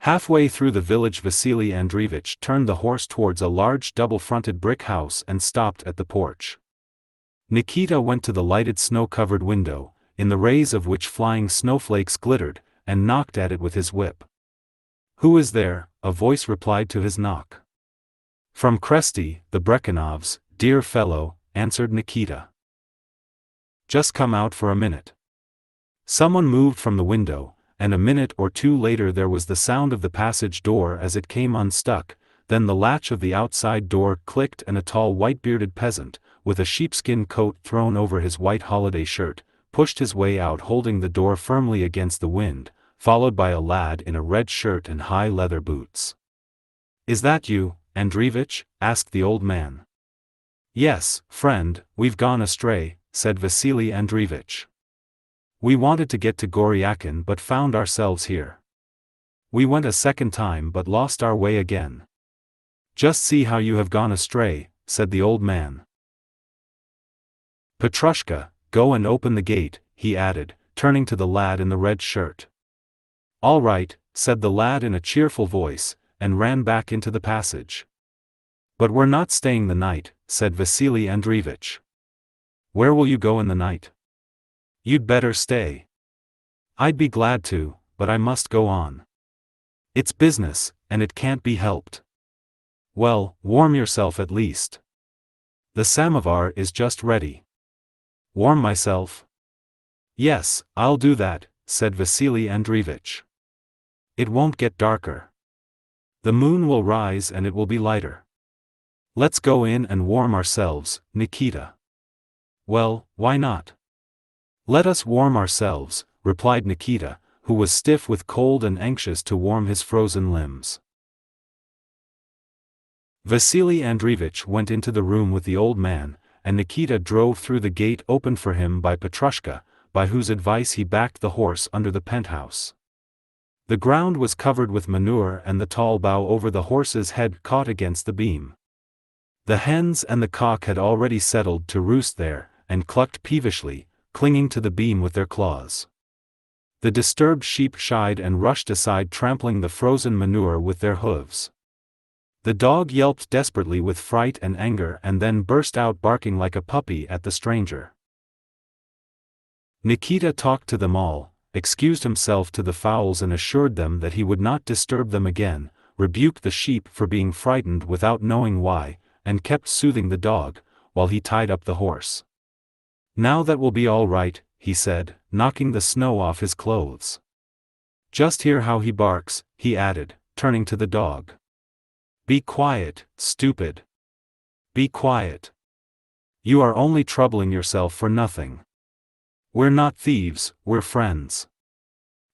Speaker 1: Halfway through the village Vasili Andreevich turned the horse towards a large double-fronted brick house and stopped at the porch. Nikita went to the lighted snow-covered window, in the rays of which flying snowflakes glittered, and knocked at it with his whip. "Who is there?" a voice replied to his knock. "From Kresty, the Brekhunovs, dear fellow," answered Nikita. "Just come out for a minute." Someone moved from the window, and a minute or two later there was the sound of the passage door as it came unstuck, then the latch of the outside door clicked and a tall white-bearded peasant, with a sheepskin coat thrown over his white holiday shirt, pushed his way out holding the door firmly against the wind, followed by a lad in a red shirt and high leather boots. "Is that you, Andreevich?" asked the old man. "Yes, friend, we've gone astray," said Vasili Andreevich. "We wanted to get to Goryakin but found ourselves here. We went a second time but lost our way again." "Just see how you have gone astray," said the old man. "Petrushka, go and open the gate," he added, turning to the lad in the red shirt. "All right," said the lad in a cheerful voice, and ran back into the passage. "But we're not staying the night," said Vasili Andreevich. "Where will you go in the night?" "You'd better stay." "I'd be glad to, but I must go on. It's business, and it can't be helped." "Well, warm yourself at least. The samovar is just ready." "Warm myself?" "Yes, I'll do that," said Vasili Andreevich. "It won't get darker. The moon will rise and it will be lighter. Let's go in and warm ourselves, Nikita." "Well, why not? Let us warm ourselves," replied Nikita, who was stiff with cold and anxious to warm his frozen limbs. Vasili Andreevich went into the room with the old man, and Nikita drove through the gate opened for him by Petrushka, by whose advice he backed the horse under the penthouse. The ground was covered with manure and the tall bough over the horse's head caught against the beam. The hens and the cock had already settled to roost there, and clucked peevishly, clinging to the beam with their claws. The disturbed sheep shied and rushed aside, trampling the frozen manure with their hooves. The dog yelped desperately with fright and anger and then burst out barking like a puppy at the stranger. Nikita talked to them all, excused himself to the fowls and assured them that he would not disturb them again, rebuked the sheep for being frightened without knowing why, and kept soothing the dog, while he tied up the horse. "Now that will be all right," he said, knocking the snow off his clothes. "Just hear how he barks," he added, turning to the dog. "Be quiet, stupid. Be quiet. You are only troubling yourself for nothing. We're not thieves, we're friends."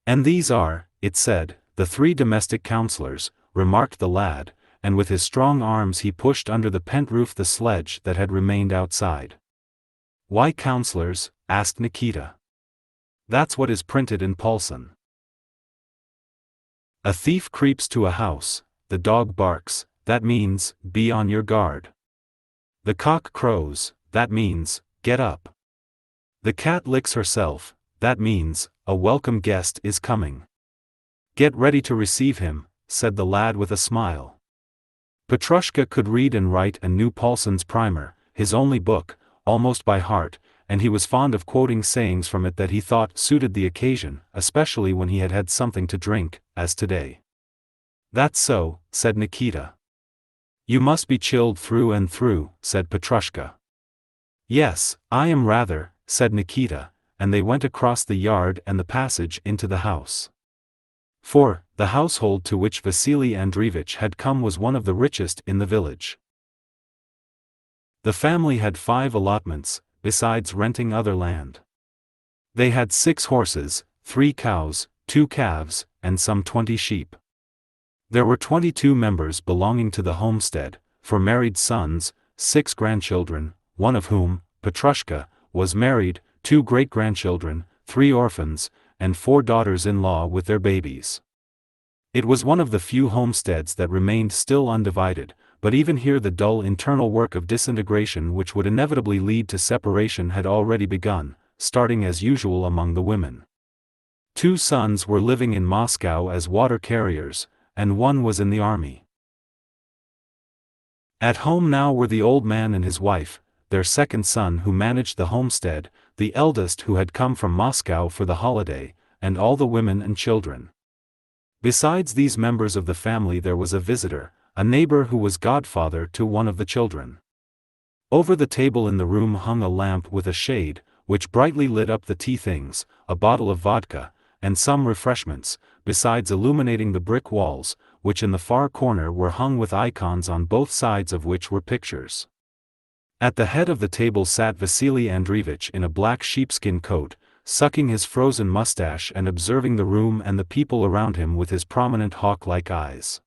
Speaker 1: "And these are," it said, "the 3 domestic counselors," remarked the lad, and with his strong arms he pushed under the pent roof the sledge that had remained outside. "Why counselors?" asked Nikita. "That's what is printed in Paulson. A thief creeps to a house, the dog barks, that means, be on your guard. The cock crows, that means, get up. The cat licks herself, that means, a welcome guest is coming. Get ready to receive him," said the lad with a smile. Petrushka could read and write and knew Paulson's primer, his only book, almost by heart, and he was fond of quoting sayings from it that he thought suited the occasion, especially when he had had something to drink, as today. "That's so," said Nikita. "You must be chilled through and through," said Petrushka. "Yes, I am rather," said Nikita, and they went across the yard and the passage into the house. For, the household to which Vasili Andreevich had come was one of the richest in the village. The family had 5 allotments, besides renting other land. They had 6 horses, 3 cows, 2 calves, and some 20 sheep. There were 22 members belonging to the homestead, 4 married sons, 6 grandchildren, one of whom, Petrushka, was married, 2 great-grandchildren, 3 orphans, and 4 daughters-in-law with their babies. It was one of the few homesteads that remained still undivided, but even here the dull internal work of disintegration which would inevitably lead to separation had already begun, starting as usual among the women. 2 sons were living in Moscow as water carriers, and 1 was in the army. At home now were the old man and his wife, their second son who managed the homestead, the eldest who had come from Moscow for the holiday, and all the women and children. Besides these members of the family there was a visitor, a neighbor who was godfather to one of the children. Over the table in the room hung a lamp with a shade, which brightly lit up the tea things, a bottle of vodka, and some refreshments, besides illuminating the brick walls, which in the far corner were hung with icons on both sides of which were pictures. At the head of the table sat Vasili Andreevich in a black sheepskin coat, sucking his frozen mustache and observing the room and the people around him with his prominent hawk-like eyes.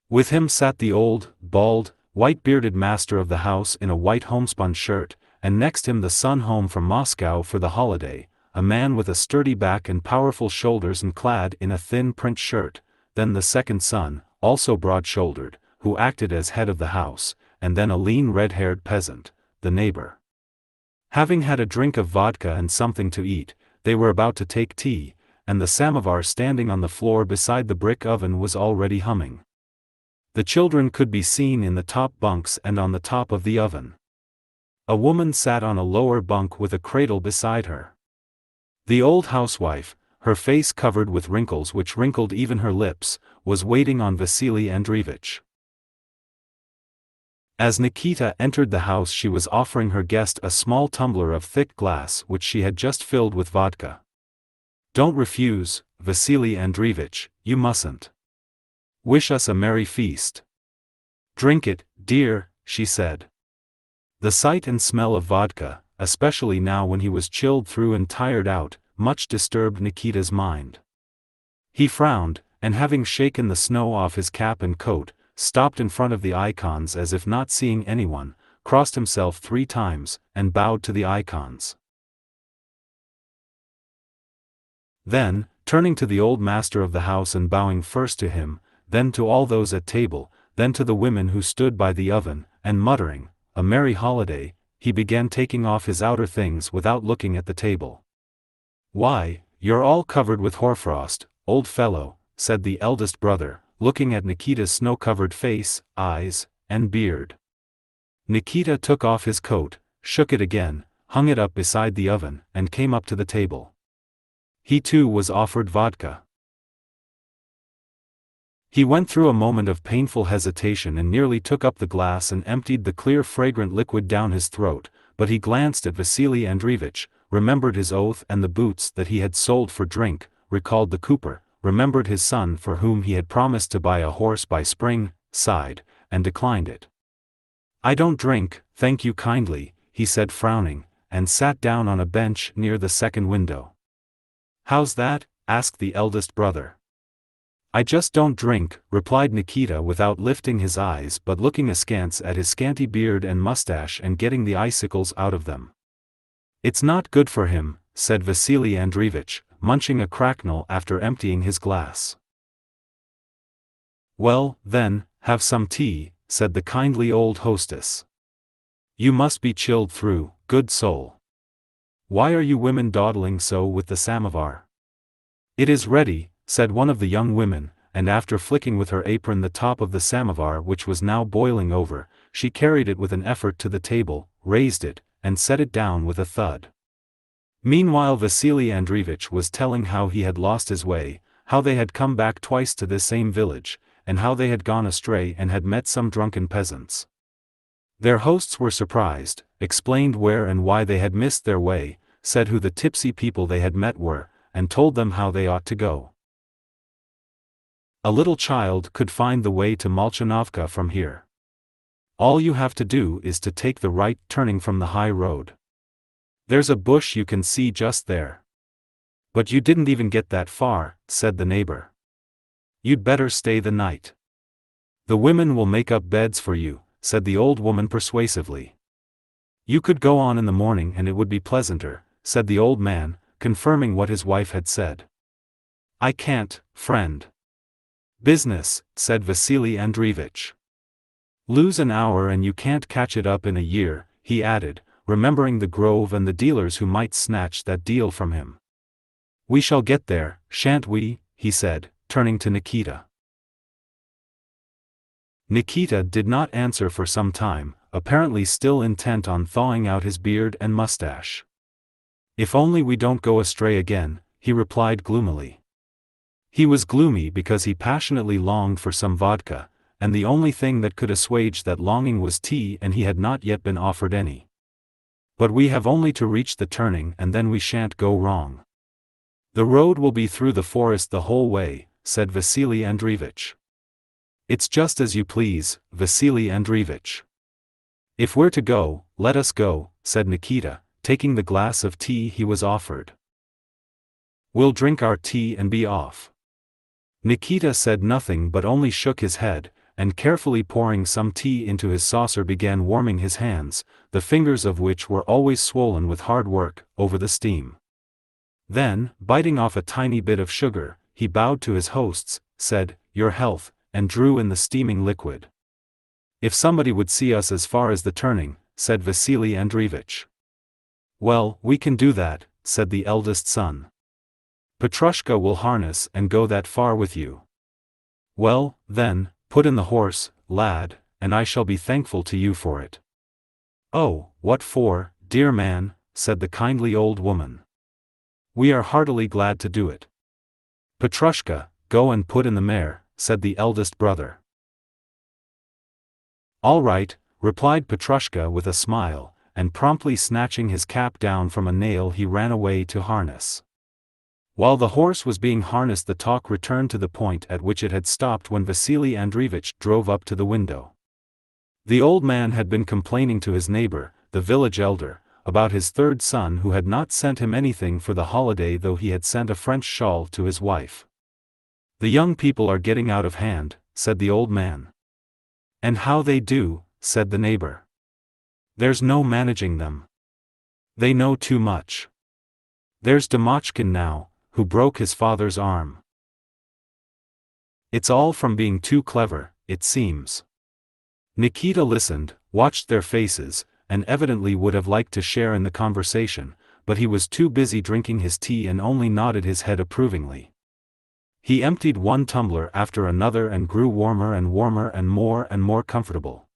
Speaker 1: With him sat the old, bald, white-bearded master of the house in a white homespun shirt, and next him the son home from Moscow for the holiday, a man with a sturdy back and powerful shoulders and clad in a thin print shirt, then the second son, also broad-shouldered, who acted as head of the house, and then a lean red-haired peasant, the neighbor. Having had a drink of vodka and something to eat, they were about to take tea, and the samovar standing on the floor beside the brick oven was already humming. The children could be seen in the top bunks and on the top of the oven. A woman sat on a lower bunk with a cradle beside her. The old housewife, her face covered with wrinkles which wrinkled even her lips, was waiting on Vasili Andreevich. As Nikita entered the house, she was offering her guest a small tumbler of thick glass which she had just filled with vodka. "Don't refuse, Vasili Andreevich, you mustn't. Wish us a merry feast. Drink it, dear," she said. The sight and smell of vodka, especially now when he was chilled through and tired out, much disturbed Nikita's mind. He frowned, and having shaken the snow off his cap and coat, stopped in front of the icons as if not seeing anyone, crossed himself 3 times, and bowed to the icons. Then, turning to the old master of the house and bowing first to him, then to all those at table, then to the women who stood by the oven, and muttering, "A merry holiday," he began taking off his outer things without looking at the table. "Why, you're all covered with hoarfrost, old fellow," said the eldest brother, looking at Nikita's snow-covered face, eyes, and beard. Nikita took off his coat, shook it again, hung it up beside the oven, and came up to the table. He too was offered vodka. He went through a moment of painful hesitation and nearly took up the glass and emptied the clear fragrant liquid down his throat, but he glanced at Vasili Andreevich, remembered his oath and the boots that he had sold for drink, recalled the cooper, remembered his son for whom he had promised to buy a horse by spring, sighed, and declined it. "I don't drink, thank you kindly," he said frowning, and sat down on a bench near the second window. "How's that?" asked the eldest brother. "I just don't drink," replied Nikita without lifting his eyes but looking askance at his scanty beard and mustache and getting the icicles out of them. "It's not good for him," said Vasili Andreevich, munching a cracknel after emptying his glass. "Well, then, have some tea," said the kindly old hostess. "You must be chilled through, good soul. Why are you women dawdling so with the samovar?" "It is ready," said one of the young women, and after flicking with her apron the top of the samovar which was now boiling over, she carried it with an effort to the table, raised it, and set it down with a thud. Meanwhile Vasili Andreevich was telling how he had lost his way, how they had come back twice to this same village, and how they had gone astray and had met some drunken peasants. Their hosts were surprised, explained where and why they had missed their way, said who the tipsy people they had met were, and told them how they ought to go. "A little child could find the way to Molchanovka from here. All you have to do is to take the right turning from the high road. There's a bush you can see just there." "But you didn't even get that far," said the neighbor. "You'd better stay the night. The women will make up beds for you," said the old woman persuasively. "You could go on in the morning and it would be pleasanter," said the old man, confirming what his wife had said. "I can't, friend." "Business," said Vasili Andreevich. "Lose an hour and you can't catch it up in a year," he added, remembering the grove and the dealers who might snatch that deal from him. "We shall get there, shan't we?" he said, turning to Nikita. Nikita did not answer for some time, apparently still intent on thawing out his beard and mustache. "If only we don't go astray again," he replied gloomily. He was gloomy because he passionately longed for some vodka, and the only thing that could assuage that longing was tea, and he had not yet been offered any. "But we have only to reach the turning and then we shan't go wrong. The road will be through the forest the whole way," said Vasili Andreevich. "It's just as you please, Vasili Andreevich. If we're to go, let us go," said Nikita, taking the glass of tea he was offered. "We'll drink our tea and be off." Nikita said nothing but only shook his head, and carefully pouring some tea into his saucer began warming his hands, the fingers of which were always swollen with hard work, over the steam. Then, biting off a tiny bit of sugar, he bowed to his hosts, said, "Your health," and drew in the steaming liquid. "If somebody would see us as far as the turning," said Vasili Andreevich. "Well, we can do that," said the eldest son. "Petrushka will harness and go that far with you." "Well, then, put in the horse, lad, and I shall be thankful to you for it." "Oh, what for, dear man?" said the kindly old woman. "We are heartily glad to do it." "Petrushka, go and put in the mare," said the eldest brother. "All right," replied Petrushka with a smile, and promptly snatching his cap down from a nail he ran away to harness. While the horse was being harnessed, the talk returned to the point at which it had stopped when Vasili Andreevich drove up to the window. The old man had been complaining to his neighbor, the village elder, about his third son who had not sent him anything for the holiday, though he had sent a French shawl to his wife. "The young people are getting out of hand," said the old man. "And how they do," said the neighbor. "There's no managing them. They know too much. There's Demochkin now, who broke his father's arm. It's all from being too clever, it seems." Nikita listened, watched their faces, and evidently would have liked to share in the conversation, but he was too busy drinking his tea and only nodded his head approvingly. He emptied one tumbler after another and grew warmer and warmer and more comfortable.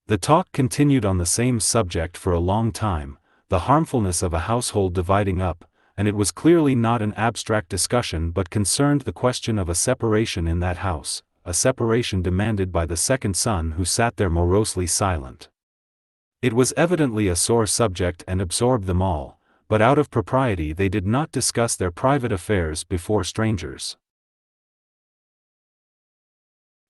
Speaker 1: The talk continued on the same subject for a long time, the harmfulness of a household dividing up, and it was clearly not an abstract discussion but concerned the question of a separation in that house, a separation demanded by the second son who sat there morosely silent. It was evidently a sore subject and absorbed them all, but out of propriety they did not discuss their private affairs before strangers.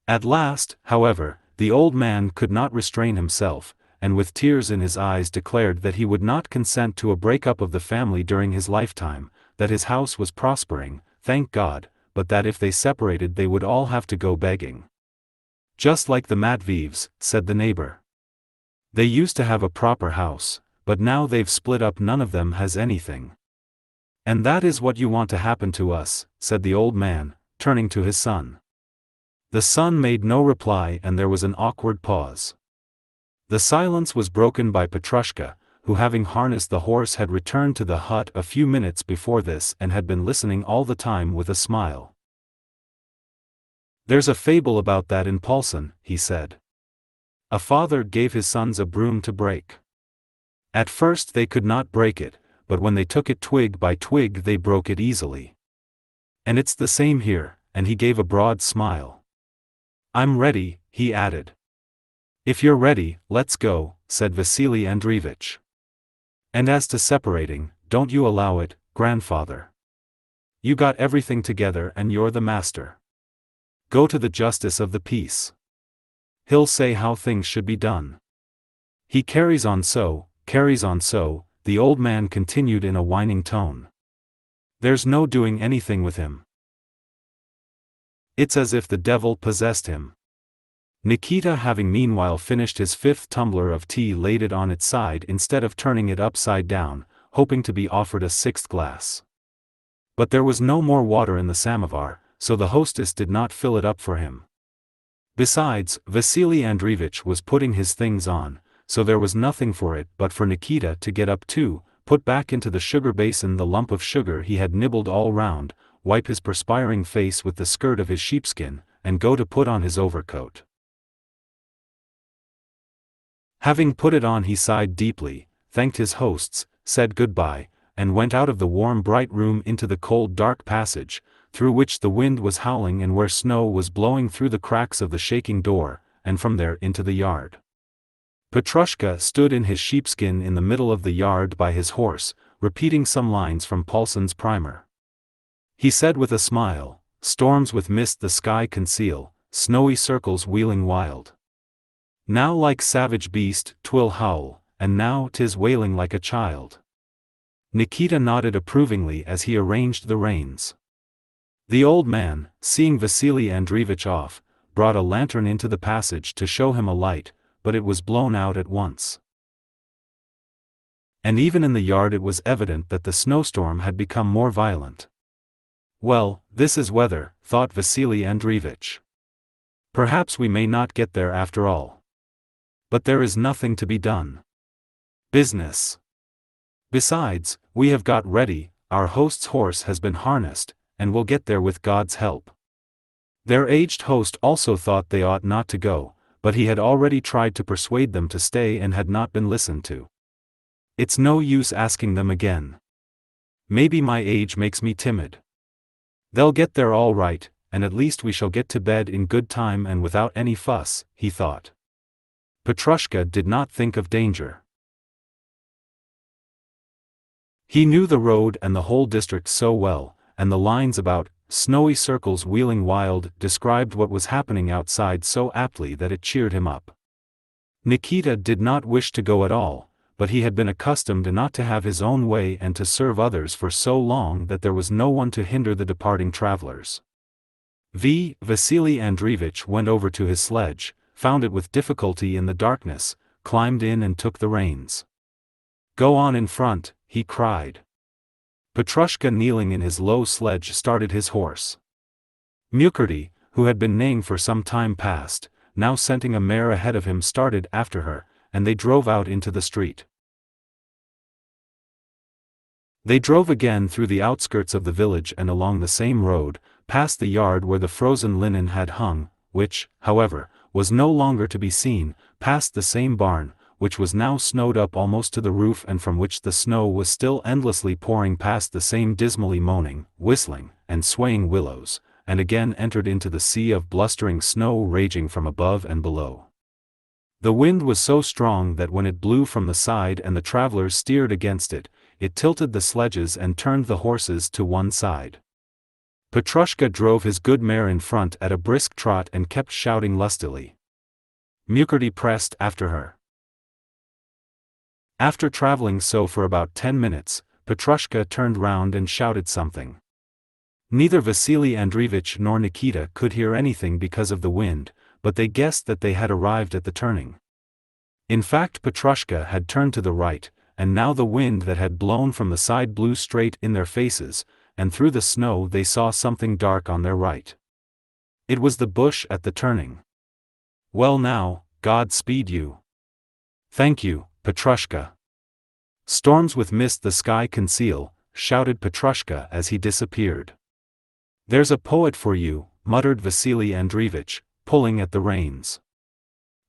Speaker 1: At last, however, the old man could not restrain himself, and with tears in his eyes declared that he would not consent to a break-up of the family during his lifetime, that his house was prospering, thank God, but that if they separated they would all have to go begging. "Just like the Matveevs," said the neighbor. "They used to have a proper house, but now they've split up, none of them has anything." "And that is what you want to happen to us," said the old man, turning to his son. The son made no reply and there was an awkward pause. The silence was broken by Petrushka, who having harnessed the horse had returned to the hut a few minutes before this and had been listening all the time with a smile. "There's a fable about that in Paulson," he said. "A father gave his sons a broom to break. At first they could not break it, but when they took it twig by twig they broke it easily. And it's the same here," and he gave a broad smile. "I'm ready," he added. "If you're ready, let's go," said Vasili Andreevich. "And as to separating, don't you allow it, grandfather. You got everything together and you're the master. Go to the justice of the peace. He'll say how things should be done. He carries on so," the old man continued in a whining tone. "There's no doing anything with him. It's as if the devil possessed him." Nikita, having meanwhile finished his fifth tumbler of tea, laid it on its side instead of turning it upside down, hoping to be offered a sixth glass. But there was no more water in the samovar, so the hostess did not fill it up for him. Besides, Vasili Andreevich was putting his things on, so there was nothing for it but for Nikita to get up too, put back into the sugar basin the lump of sugar he had nibbled all round, wipe his perspiring face with the skirt of his sheepskin, and go to put on his overcoat. Having put it on, he sighed deeply, thanked his hosts, said goodbye, and went out of the warm bright room into the cold dark passage, through which the wind was howling and where snow was blowing through the cracks of the shaking door, and from there into the yard. Petrushka stood in his sheepskin in the middle of the yard by his horse, repeating some lines from Paulson's primer. He said with a smile, "Storms with mist the sky conceal, snowy circles wheeling wild. Now like savage beast 'twill howl, and now 'tis wailing like a child." Nikita nodded approvingly as he arranged the reins. The old man, seeing Vasili Andreevich off, brought a lantern into the passage to show him a light, but it was blown out at once. And even in the yard it was evident that the snowstorm had become more violent. "Well, this is weather," thought Vasili Andreevich. "Perhaps we may not get there after all. But there is nothing to be done. Business. Besides, we have got ready, our host's horse has been harnessed, and will get there with God's help. Their aged host also thought they ought not to go, but he had already tried to persuade them to stay and had not been listened to. It's no use asking them again. Maybe my age makes me timid. They'll get there all right, and at least we shall get to bed in good time and without any fuss, he thought. Petrushka did not think of danger. He knew the road and the whole district so well, and the lines about, snowy circles wheeling wild, described what was happening outside so aptly that it cheered him up. Nikita did not wish to go at all, but he had been accustomed not to have his own way and to serve others for so long that there was no one to hinder the departing travelers. Vasili Andreevich went over to his sledge, found it with difficulty in the darkness, climbed in and took the reins. "Go on in front," he cried. Petrushka, kneeling in his low sledge, started his horse. Nikita, who had been neighing for some time past, now scenting a mare ahead of him, started after her, and they drove out into the street. They drove again through the outskirts of the village and along the same road, past the yard where the frozen linen had hung, which, however, was no longer to be seen, past the same barn, which was now snowed up almost to the roof and from which the snow was still endlessly pouring, past the same dismally moaning, whistling, and swaying willows, and again entered into the sea of blustering snow raging from above and below. The wind was so strong that when it blew from the side and the travelers steered against it, it tilted the sledges and turned the horses to one side. Petrushka drove his good mare in front at a brisk trot and kept shouting lustily. Nikita pressed after her. After traveling so for about 10 minutes, Petrushka turned round and shouted something. Neither Vasili Andreevich nor Nikita could hear anything because of the wind, but they guessed that they had arrived at the turning. In fact, Petrushka had turned to the right, and now the wind that had blown from the side blew straight in their faces, and through the snow they saw something dark on their right. It was the bush at the turning. "Well now, God speed you." "Thank you, Petrushka." "Storms with mist the sky conceal," shouted Petrushka as he disappeared. "There's a poet for you," muttered Vasili Andreevich, pulling at the reins.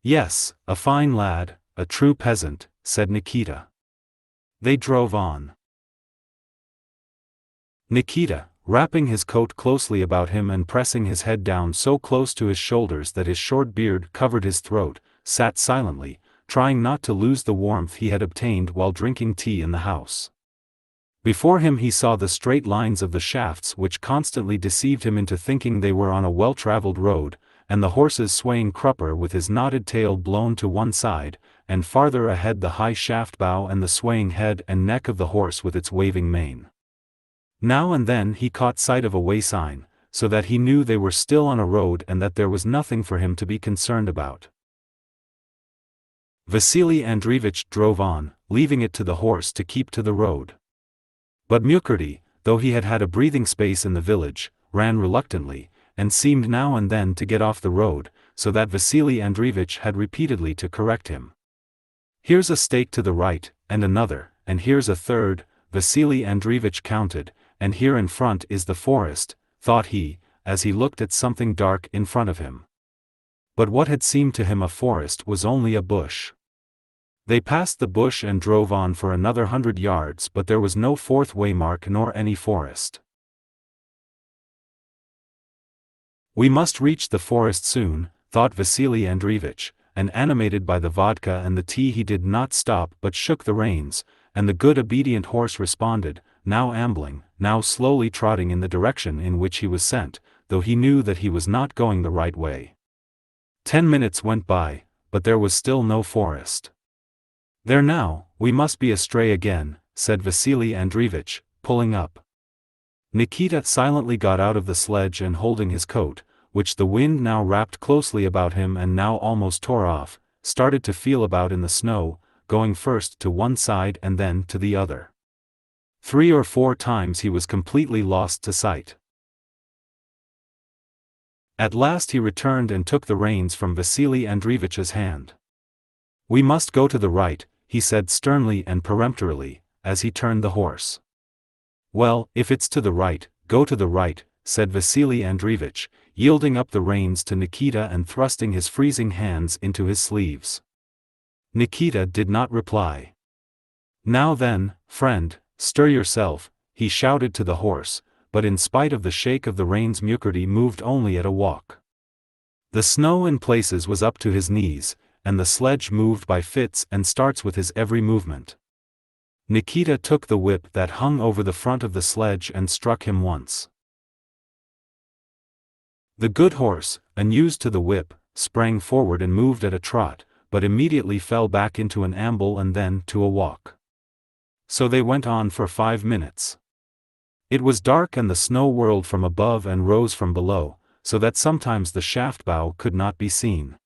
Speaker 1: "Yes, a fine lad, a true peasant," said Nikita. They drove on. Nikita, wrapping his coat closely about him and pressing his head down so close to his shoulders that his short beard covered his throat, sat silently, trying not to lose the warmth he had obtained while drinking tea in the house. Before him he saw the straight lines of the shafts which constantly deceived him into thinking they were on a well-traveled road, and the horses swaying crupper with his knotted tail blown to one side, and farther ahead the high shaft bow and the swaying head and neck of the horse with its waving mane. Now and then he caught sight of a way sign, so that he knew they were still on a road and that there was nothing for him to be concerned about. Vasili Andreevich drove on, leaving it to the horse to keep to the road. But Nikita, though he had had a breathing space in the village, ran reluctantly, and seemed now and then to get off the road, so that Vasili Andreevich had repeatedly to correct him. "Here's a stake to the right, and another, and here's a third," Vasili Andreevich counted, "and here in front is the forest," thought he, as he looked at something dark in front of him. But what had seemed to him a forest was only a bush. They passed the bush and drove on for another 100 yards, but there was no fourth waymark nor any forest. "We must reach the forest soon," thought Vasili Andreevich, and animated by the vodka and the tea he did not stop but shook the reins, and the good obedient horse responded, now ambling, now slowly trotting in the direction in which he was sent, though he knew that he was not going the right way. 10 minutes went by, but there was still no forest. "There now, we must be astray again," said Vasili Andreevich, pulling up. Nikita silently got out of the sledge and holding his coat, which the wind now wrapped closely about him and now almost tore off, started to feel about in the snow, going first to one side and then to the other. 3 or 4 times he was completely lost to sight. At last he returned and took the reins from Vasili Andreevich's hand. "We must go to the right," he said sternly and peremptorily, as he turned the horse. "Well, if it's to the right, go to the right," said Vasili Andreevich, yielding up the reins to Nikita and thrusting his freezing hands into his sleeves. Nikita did not reply. "Now then, friend, stir yourself," he shouted to the horse, but in spite of the shake of the reins Mukherjee moved only at a walk. The snow in places was up to his knees, and the sledge moved by fits and starts with his every movement. Nikita took the whip that hung over the front of the sledge and struck him once. The good horse, unused to the whip, sprang forward and moved at a trot, but immediately fell back into an amble and then to a walk. So they went on for 5 minutes. It was dark and the snow whirled from above and rose from below, so that sometimes the shaft bow could not be seen.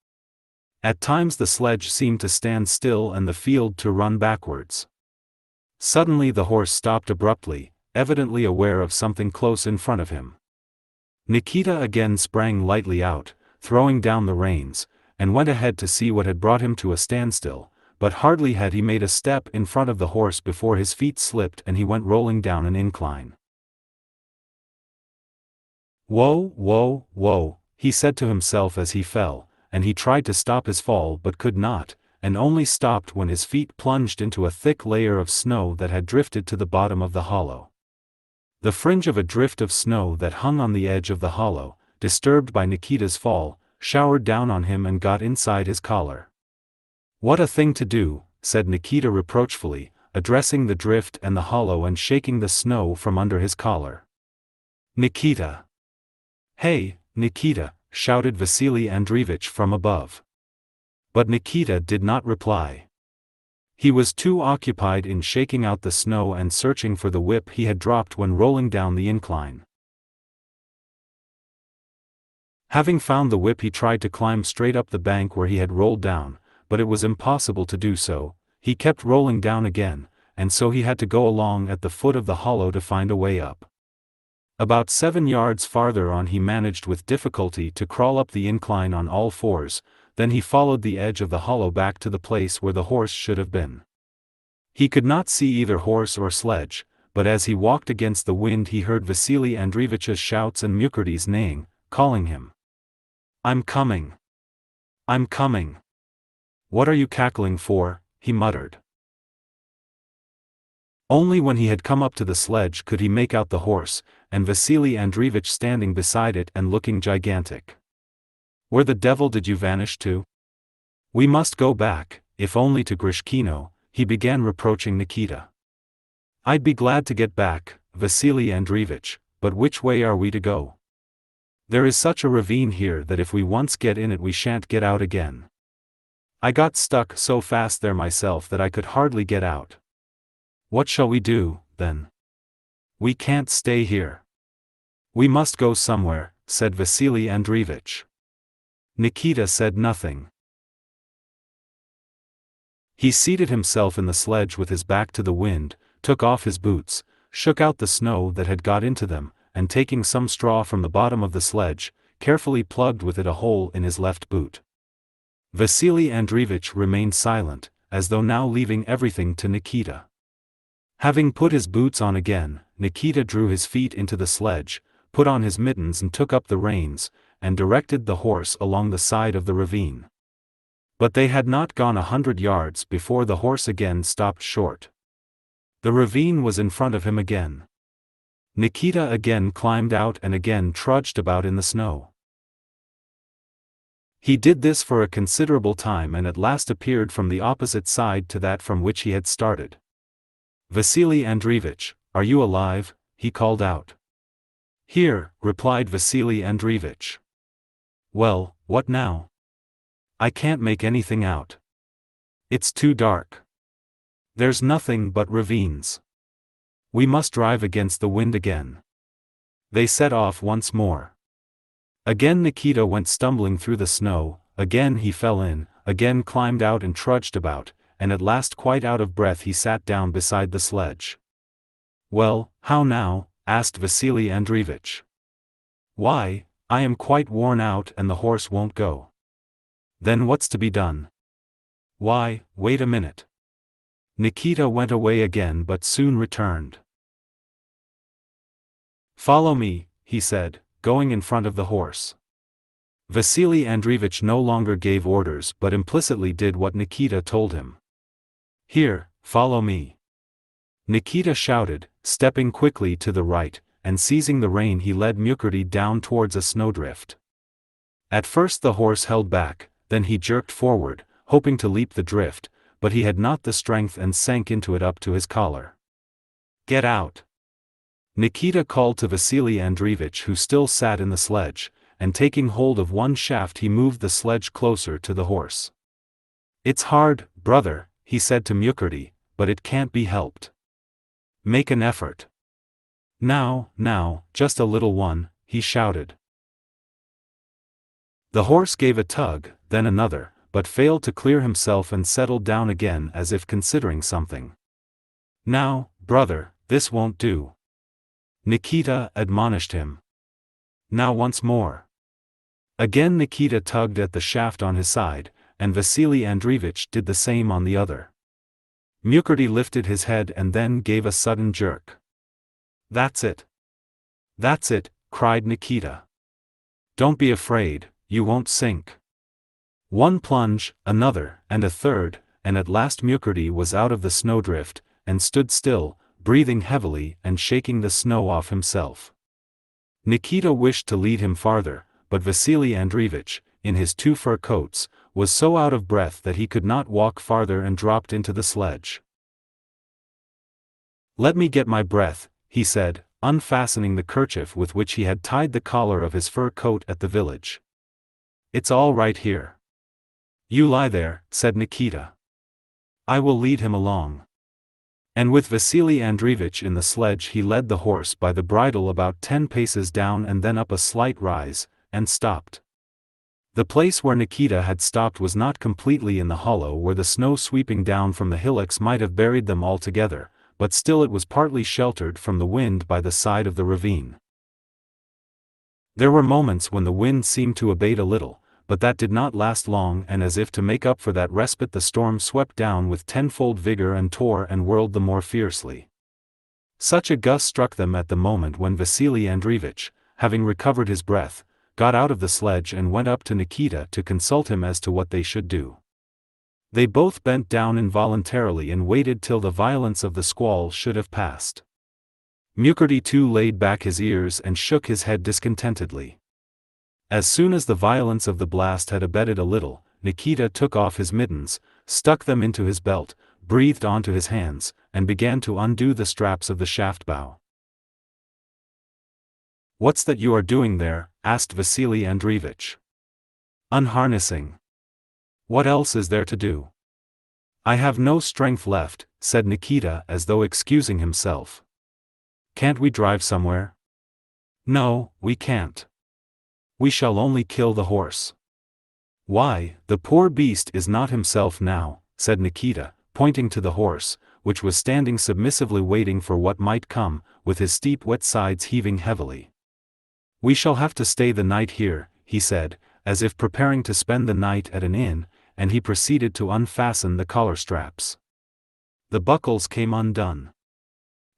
Speaker 1: At times the sledge seemed to stand still and the field to run backwards. Suddenly the horse stopped abruptly, evidently aware of something close in front of him. Nikita again sprang lightly out, throwing down the reins, and went ahead to see what had brought him to a standstill, but hardly had he made a step in front of the horse before his feet slipped and he went rolling down an incline. "Whoa, whoa, whoa," he said to himself as he fell, and he tried to stop his fall but could not, and only stopped when his feet plunged into a thick layer of snow that had drifted to the bottom of the hollow. The fringe of a drift of snow that hung on the edge of the hollow, disturbed by Nikita's fall, showered down on him and got inside his collar. "What a thing to do," said Nikita reproachfully, addressing the drift and the hollow and shaking the snow from under his collar. "Nikita! Hey, Nikita!" shouted Vasili Andreevich from above. But Nikita did not reply. He was too occupied in shaking out the snow and searching for the whip he had dropped when rolling down the incline. Having found the whip he tried to climb straight up the bank where he had rolled down, but it was impossible to do so. He kept rolling down again, and so he had to go along at the foot of the hollow to find a way up. About 7 yards farther on he managed with difficulty to crawl up the incline on all fours, then he followed the edge of the hollow back to the place where the horse should have been. He could not see either horse or sledge, but as he walked against the wind he heard Vasili Andreevich's shouts and Mukherjee's neighing, calling him. "I'm coming! I'm coming! What are you cackling for?" he muttered. Only when he had come up to the sledge could he make out the horse, and Vasili Andreevich standing beside it and looking gigantic. "Where the devil did you vanish to?" "We must go back, if only to Grishkino," he began reproaching Nikita. "I'd be glad to get back, Vasili Andreevich, but which way are we to go? There is such a ravine here that if we once get in it we shan't get out again. I got stuck so fast there myself that I could hardly get out. What shall we do, then? We can't stay here. We must go somewhere," said Vasili Andreevich. Nikita said nothing. He seated himself in the sledge with his back to the wind, took off his boots, shook out the snow that had got into them, and taking some straw from the bottom of the sledge, carefully plugged with it a hole in his left boot. Vasili Andreevich remained silent, as though now leaving everything to Nikita. Having put his boots on again, Nikita drew his feet into the sledge, put on his mittens and took up the reins, and directed the horse along the side of the ravine. But they had not gone 100 yards before the horse again stopped short. The ravine was in front of him again. Nikita again climbed out and again trudged about in the snow. He did this for a considerable time and at last appeared from the opposite side to that from which he had started. "Vasili Andreevich, are you alive?" he called out. "Here," replied Vasili Andreevich. "Well, what now? I can't make anything out. It's too dark. There's nothing but ravines. We must drive against the wind again." They set off once more. Again Nikita went stumbling through the snow, again he fell in, again climbed out and trudged about, and at last quite out of breath he sat down beside the sledge. "Well, how now?" asked Vasili Andreevich. "Why, I am quite worn out and the horse won't go." "Then what's to be done?" "Why, wait a minute. Nikita went away again but soon returned. "Follow me," he said, going in front of the horse. Vasili Andreevich no longer gave orders but implicitly did what Nikita told him. "Here, follow me." Nikita shouted, stepping quickly to the right, and seizing the rein he led Mukherjee down towards a snowdrift. At first the horse held back, then he jerked forward, hoping to leap the drift, but he had not the strength and sank into it up to his collar. "Get out!" Nikita called to Vasili Andreevich, who still sat in the sledge, and taking hold of one shaft he moved the sledge closer to the horse. "It's hard, brother," he said to Mukherjee, "but it can't be helped. Make an effort. Now, just a little one," he shouted. The horse gave a tug, then another, but failed to clear himself and settled down again as if considering something. "Now, brother, this won't do," Nikita admonished him. "Now once more." Again Nikita tugged at the shaft on his side, and Vasili Andreevich did the same on the other. Mukherjee lifted his head and then gave a sudden jerk. "That's it. That's it," cried Nikita. "Don't be afraid, you won't sink." One plunge, another, and a third, and at last Mukherjee was out of the snowdrift, and stood still, breathing heavily and shaking the snow off himself. Nikita wished to lead him farther, but Vasili Andreevich, in his 2 fur coats, was so out of breath that he could not walk farther and dropped into the sledge. "Let me get my breath," he said, unfastening the kerchief with which he had tied the collar of his fur coat at the village. "It's all right here." "You lie there," said Nikita. "I will lead him along." And with Vasili Andreevich in the sledge he led the horse by the bridle about 10 paces down and then up a slight rise, and stopped. The place where Nikita had stopped was not completely in the hollow where the snow sweeping down from the hillocks might have buried them altogether, but still it was partly sheltered from the wind by the side of the ravine. There were moments when the wind seemed to abate a little, but that did not last long, and as if to make up for that respite the storm swept down with tenfold vigor and tore and whirled the more fiercely. Such a gust struck them at the moment when Vasili Andreevich, having recovered his breath, got out of the sledge and went up to Nikita to consult him as to what they should do. They both bent down involuntarily and waited till the violence of the squall should have passed. Mukherjee too laid back his ears and shook his head discontentedly. As soon as the violence of the blast had abated a little, Nikita took off his mittens, stuck them into his belt, breathed onto his hands, and began to undo the straps of the shaft bow. "What's that you are doing there?" asked Vasili Andreevich. "Unharnessing. What else is there to do?" "I have no strength left," said Nikita as though excusing himself. "Can't we drive somewhere?" "No, we can't. We shall only kill the horse." "Why, the poor beast is not himself now," said Nikita, pointing to the horse, which was standing submissively waiting for what might come, with his steep wet sides heaving heavily. "We shall have to stay the night here," he said, as if preparing to spend the night at an inn, and he proceeded to unfasten the collar straps. The buckles came undone.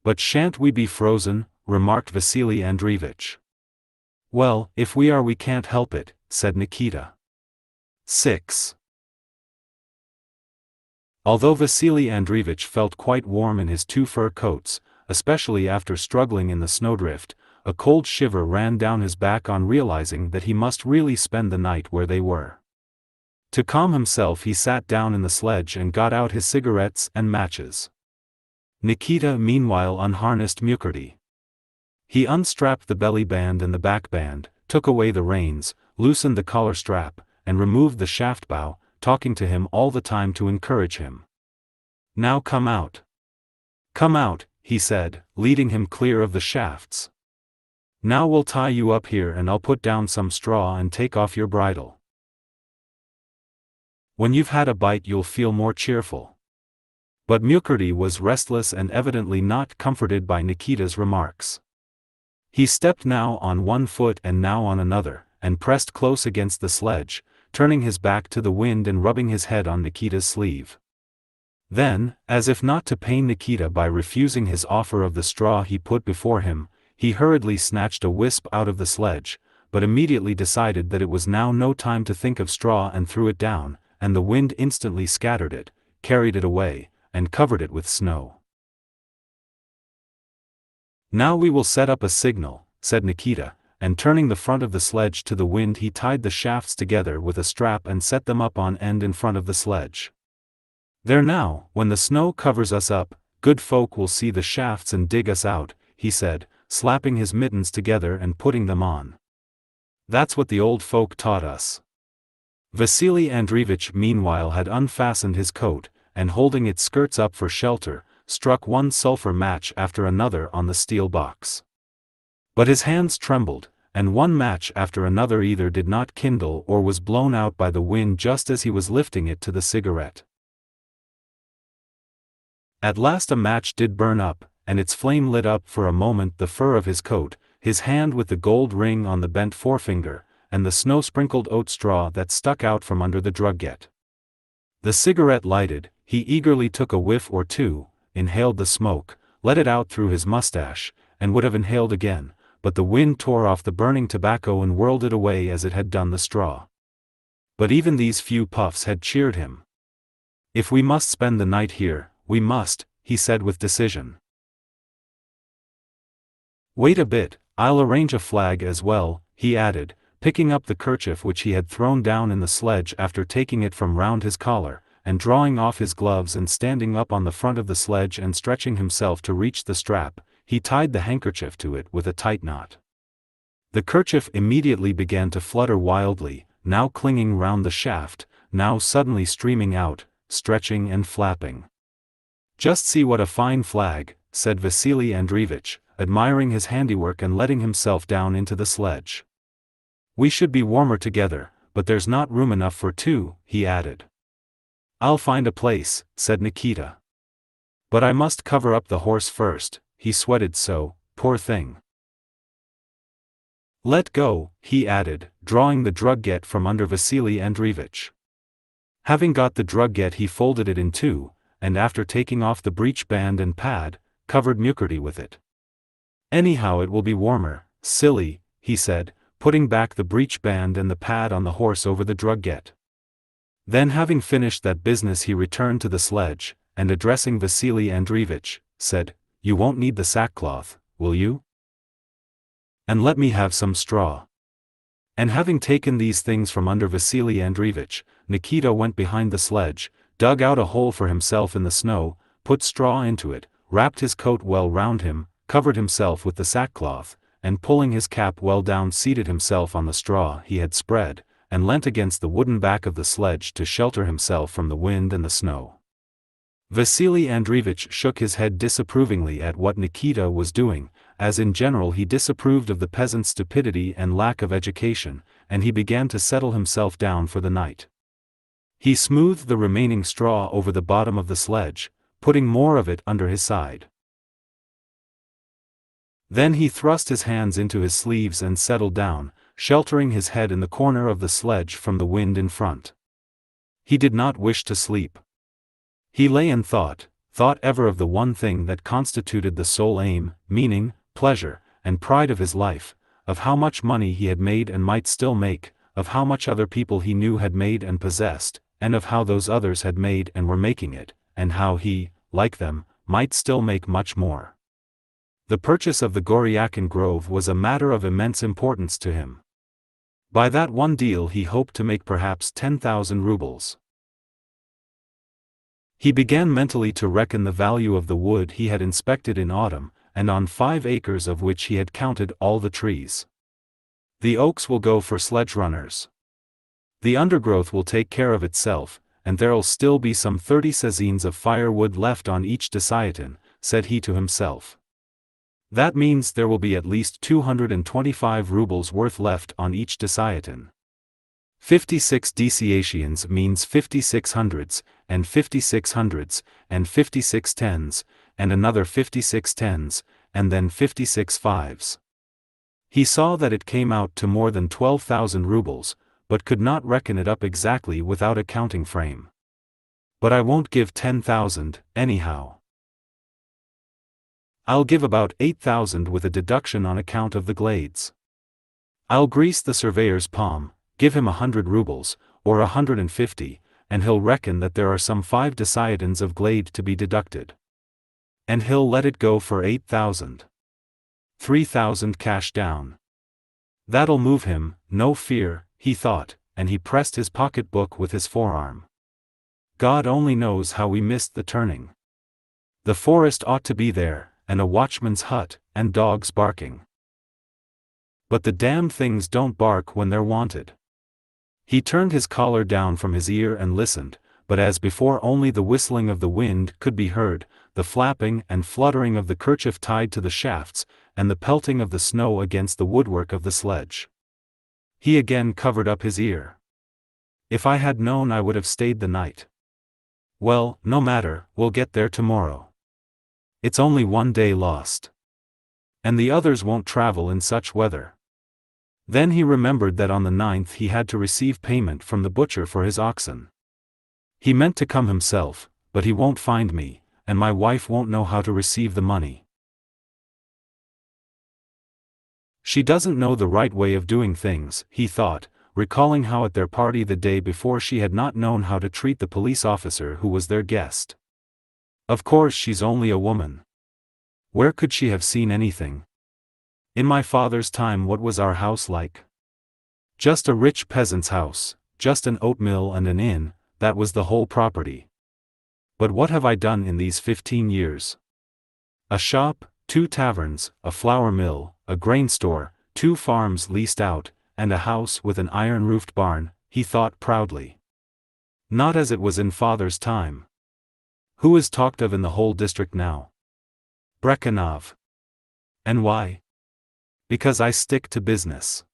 Speaker 1: "But shan't we be frozen?" remarked Vasili Andreevich. "Well, if we are we can't help it," said Nikita. 6. Although Vasili Andreevich felt quite warm in his 2 fur coats, especially after struggling in the snowdrift, a cold shiver ran down his back on realizing that he must really spend the night where they were. To calm himself he sat down in the sledge and got out his cigarettes and matches. Nikita meanwhile unharnessed Mukherjee. He unstrapped the belly band and the back band, took away the reins, loosened the collar strap, and removed the shaft bow, talking to him all the time to encourage him. "Now come out. Come out," he said, leading him clear of the shafts. "Now we'll tie you up here and I'll put down some straw and take off your bridle. When you've had a bite you'll feel more cheerful." But Mukherjee was restless and evidently not comforted by Nikita's remarks. He stepped now on one foot and now on another, and pressed close against the sledge, turning his back to the wind and rubbing his head on Nikita's sleeve. Then, as if not to pain Nikita by refusing his offer of the straw he put before him, he hurriedly snatched a wisp out of the sledge, but immediately decided that it was now no time to think of straw and threw it down, and the wind instantly scattered it, carried it away, and covered it with snow. "Now we will set up a signal," said Nikita, and turning the front of the sledge to the wind he tied the shafts together with a strap and set them up on end in front of the sledge. "There now, when the snow covers us up, good folk will see the shafts and dig us out," he said, slapping his mittens together and putting them on. "That's what the old folk taught us." Vasili Andreevich meanwhile had unfastened his coat, and holding its skirts up for shelter, struck one sulphur match after another on the steel box. But his hands trembled, and one match after another either did not kindle or was blown out by the wind just as he was lifting it to the cigarette. At last a match did burn up, and its flame lit up for a moment the fur of his coat, his hand with the gold ring on the bent forefinger, and the snow-sprinkled oat straw that stuck out from under the drugget. The cigarette lighted, he eagerly took a whiff or two, inhaled the smoke, let it out through his mustache, and would have inhaled again, but the wind tore off the burning tobacco and whirled it away as it had done the straw. But even these few puffs had cheered him. "If we must spend the night here, we must," he said with decision. "Wait a bit, I'll arrange a flag as well," he added, picking up the kerchief which he had thrown down in the sledge after taking it from round his collar, and drawing off his gloves and standing up on the front of the sledge and stretching himself to reach the strap, he tied the handkerchief to it with a tight knot. The kerchief immediately began to flutter wildly, now clinging round the shaft, now suddenly streaming out, stretching and flapping. "Just see what a fine flag," said Vasili Andreevich, admiring his handiwork and letting himself down into the sledge. "We should be warmer together, but there's not room enough for two," he added. "I'll find a place," said Nikita. "But I must cover up the horse first, he sweated so, poor thing." "Let go," he added, drawing the drugget from under Vasili Andreevich. Having got the drugget he folded it in two, and after taking off the breech band and pad, covered Nikita with it. "Anyhow it will be warmer, silly," he said, putting back the breech band and the pad on the horse over the drugget. Then having finished that business he returned to the sledge, and addressing Vasili Andreevich, said, "You won't need the sackcloth, will you? And let me have some straw." And having taken these things from under Vasili Andreevich, Nikita went behind the sledge, dug out a hole for himself in the snow, put straw into it, wrapped his coat well round him, covered himself with the sackcloth, and pulling his cap well down seated himself on the straw he had spread, and leant against the wooden back of the sledge to shelter himself from the wind and the snow. Vasili Andreevich shook his head disapprovingly at what Nikita was doing, as in general he disapproved of the peasant's stupidity and lack of education, and he began to settle himself down for the night. He smoothed the remaining straw over the bottom of the sledge, putting more of it under his side. Then he thrust his hands into his sleeves and settled down, sheltering his head in the corner of the sledge from the wind in front. He did not wish to sleep. He lay and thought ever of the one thing that constituted the sole aim, meaning, pleasure, and pride of his life, of how much money he had made and might still make, of how much other people he knew had made and possessed, and of how those others had made and were making it, and how he, like them, might still make much more. The purchase of the Goryakin Grove was a matter of immense importance to him. By that one deal he hoped to make perhaps 10,000 rubles. He began mentally to reckon the value of the wood he had inspected in autumn, and on 5 acres of which he had counted all the trees. The oaks will go for sledge runners. The undergrowth will take care of itself, and there'll still be some 30 sazines of firewood left on each desiatin, said he to himself. That means there will be at least 225 rubles worth left on each desiatin. 56 deciations means 56 hundreds, and 56 hundreds, and 56 tens, and another 56 tens, and then 56 fives. He saw that it came out to more than 12,000 rubles, but could not reckon it up exactly without a counting frame. But I won't give 10,000, anyhow. I'll give about 8,000 with a deduction on account of the glades. I'll grease the surveyor's palm, give him 100 rubles, or 150, and he'll reckon that there are some 5 deciatins of glade to be deducted. And he'll let it go for 8,000. 3,000 cash down. That'll move him, no fear, he thought, and he pressed his pocketbook with his forearm. God only knows how we missed the turning. The forest ought to be there, and a watchman's hut, and dogs barking. But the damn things don't bark when they're wanted. He turned his collar down from his ear and listened, but as before only the whistling of the wind could be heard, the flapping and fluttering of the kerchief tied to the shafts, and the pelting of the snow against the woodwork of the sledge. He again covered up his ear. If I had known I would have stayed the night. Well, no matter, we'll get there tomorrow. It's only one day lost. And the others won't travel in such weather. Then he remembered that on the 9th he had to receive payment from the butcher for his oxen. He meant to come himself, but he won't find me, and my wife won't know how to receive the money. She doesn't know the right way of doing things, he thought, recalling how at their party the day before she had not known how to treat the police officer who was their guest. Of course she's only a woman. Where could she have seen anything? In my father's time what was our house like? Just a rich peasant's house, just an oat mill and an inn, that was the whole property. But what have I done in these 15 years? A shop, 2 taverns, a flour mill, a grain store, 2 farms leased out, and a house with an iron-roofed barn, he thought proudly. Not as it was in father's time. Who is talked of in the whole district now? Brekhunov. And why? Because I stick to business.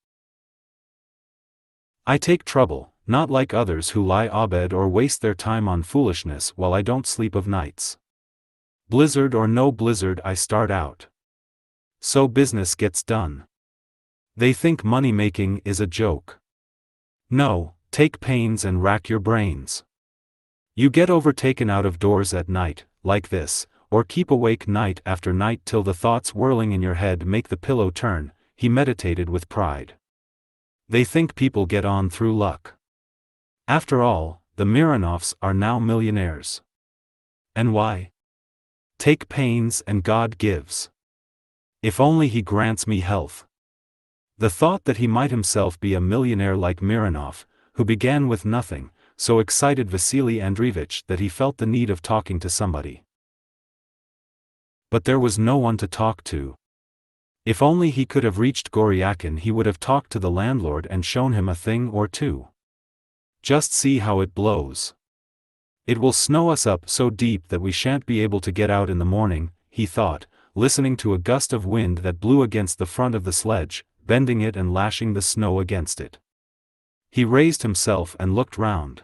Speaker 1: I take trouble, not like others who lie abed or waste their time on foolishness while I don't sleep of nights. Blizzard or no blizzard I start out. So business gets done. They think money-making is a joke. No, take pains and rack your brains. You get overtaken out of doors at night, like this, or keep awake night after night till the thoughts whirling in your head make the pillow turn, he meditated with pride. They think people get on through luck. After all, the Mironovs are now millionaires. And why? Take pains and God gives. If only he grants me health. The thought that he might himself be a millionaire like Mironov, who began with nothing, so excited Vasili Andreevich that he felt the need of talking to somebody. But there was no one to talk to. If only he could have reached Goryakin, he would have talked to the landlord and shown him a thing or two. Just see how it blows. It will snow us up so deep that we shan't be able to get out in the morning, he thought, listening to a gust of wind that blew against the front of the sledge, bending it and lashing the snow against it. He raised himself and looked round.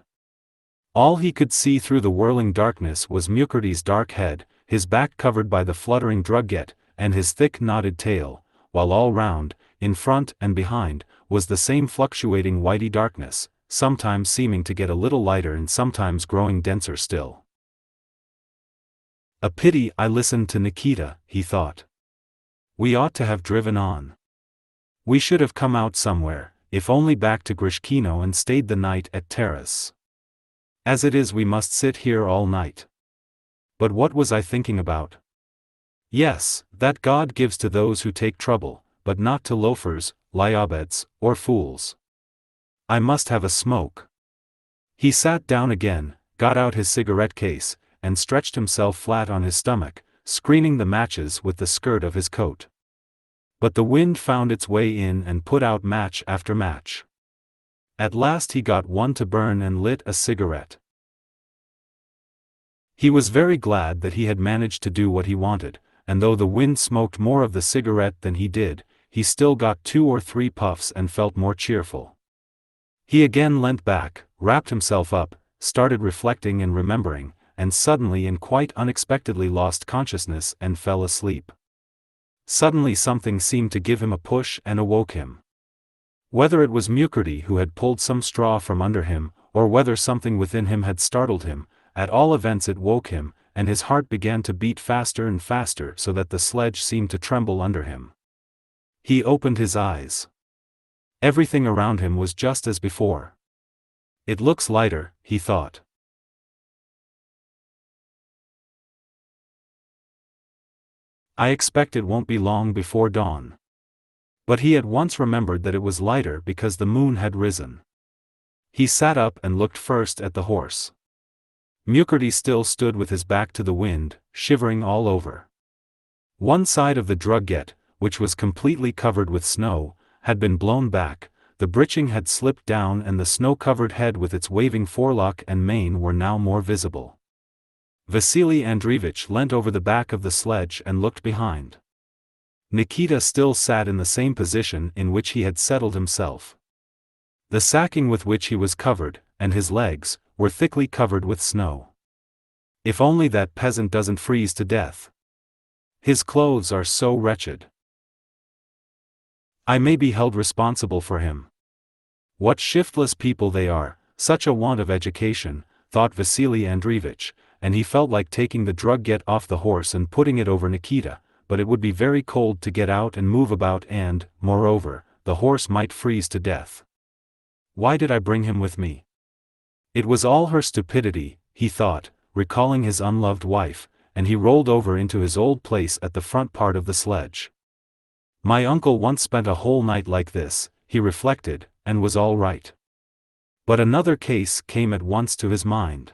Speaker 1: All he could see through the whirling darkness was Mukurty's dark head, his back covered by the fluttering drugget, and his thick knotted tail, while all round, in front and behind, was the same fluctuating whitey darkness, sometimes seeming to get a little lighter and sometimes growing denser still. A pity I listened to Nikita, he thought. We ought to have driven on. We should have come out somewhere, if only back to Grishkino, and stayed the night at Taras. As it is we must sit here all night. But what was I thinking about? Yes, that God gives to those who take trouble, but not to loafers, lyabeds, or fools. I must have a smoke. He sat down again, got out his cigarette case, and stretched himself flat on his stomach, screening the matches with the skirt of his coat. But the wind found its way in and put out match after match. At last he got one to burn and lit a cigarette. He was very glad that he had managed to do what he wanted, and though the wind smoked more of the cigarette than he did, he still got 2 or 3 puffs and felt more cheerful. He again leant back, wrapped himself up, started reflecting and remembering, and suddenly and quite unexpectedly lost consciousness and fell asleep. Suddenly something seemed to give him a push and awoke him. Whether it was Mukurty who had pulled some straw from under him, or whether something within him had startled him, at all events it woke him, and his heart began to beat faster and faster so that the sledge seemed to tremble under him. He opened his eyes. Everything around him was just as before. It looks lighter, he thought. I expect it won't be long before dawn. But he at once remembered that it was lighter because the moon had risen. He sat up and looked first at the horse. Mukherjee still stood with his back to the wind, shivering all over. One side of the drugget, which was completely covered with snow, had been blown back, the breeching had slipped down and the snow-covered head with its waving forelock and mane were now more visible. Vasili Andreevich leant over the back of the sledge and looked behind. Nikita still sat in the same position in which he had settled himself. The sacking with which he was covered, and his legs, were thickly covered with snow. If only that peasant doesn't freeze to death. His clothes are so wretched. I may be held responsible for him. What shiftless people they are, such a want of education, thought Vasili Andreevich, and he felt like taking the drugget off the horse and putting it over Nikita, but it would be very cold to get out and move about and, moreover, the horse might freeze to death. Why did I bring him with me? It was all her stupidity, he thought, recalling his unloved wife, and he rolled over into his old place at the front part of the sledge. My uncle once spent a whole night like this, he reflected, and was all right. But another case came at once to his mind.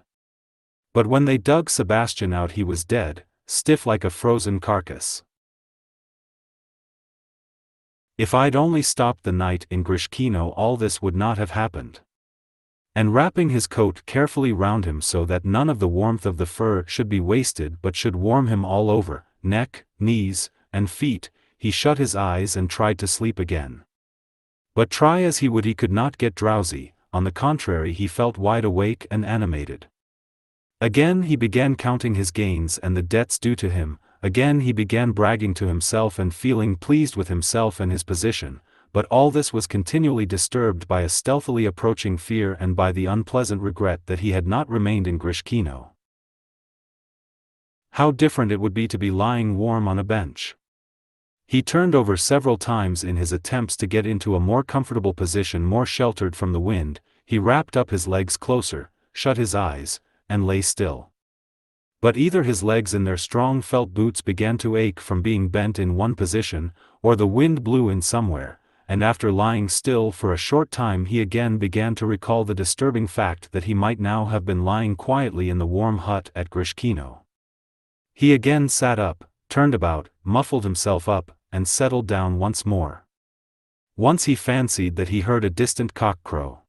Speaker 1: But when they dug Sebastian out he was dead, stiff like a frozen carcass. If I'd only stopped the night in Grishkino all this would not have happened. And wrapping his coat carefully round him so that none of the warmth of the fur should be wasted but should warm him all over, neck, knees, and feet, he shut his eyes and tried to sleep again. But try as he would he could not get drowsy, on the contrary he felt wide awake and animated. Again he began counting his gains and the debts due to him, again he began bragging to himself and feeling pleased with himself and his position, but all this was continually disturbed by a stealthily approaching fear and by the unpleasant regret that he had not remained in Grishkino. How different it would be to be lying warm on a bench. He turned over several times in his attempts to get into a more comfortable position more sheltered from the wind, he wrapped up his legs closer, shut his eyes, and lay still. But either his legs in their strong felt boots began to ache from being bent in one position, or the wind blew in somewhere, and after lying still for a short time he again began to recall the disturbing fact that he might now have been lying quietly in the warm hut at Grishkino. He again sat up, turned about, muffled himself up, and settled down once more. Once he fancied that he heard a distant cock crow.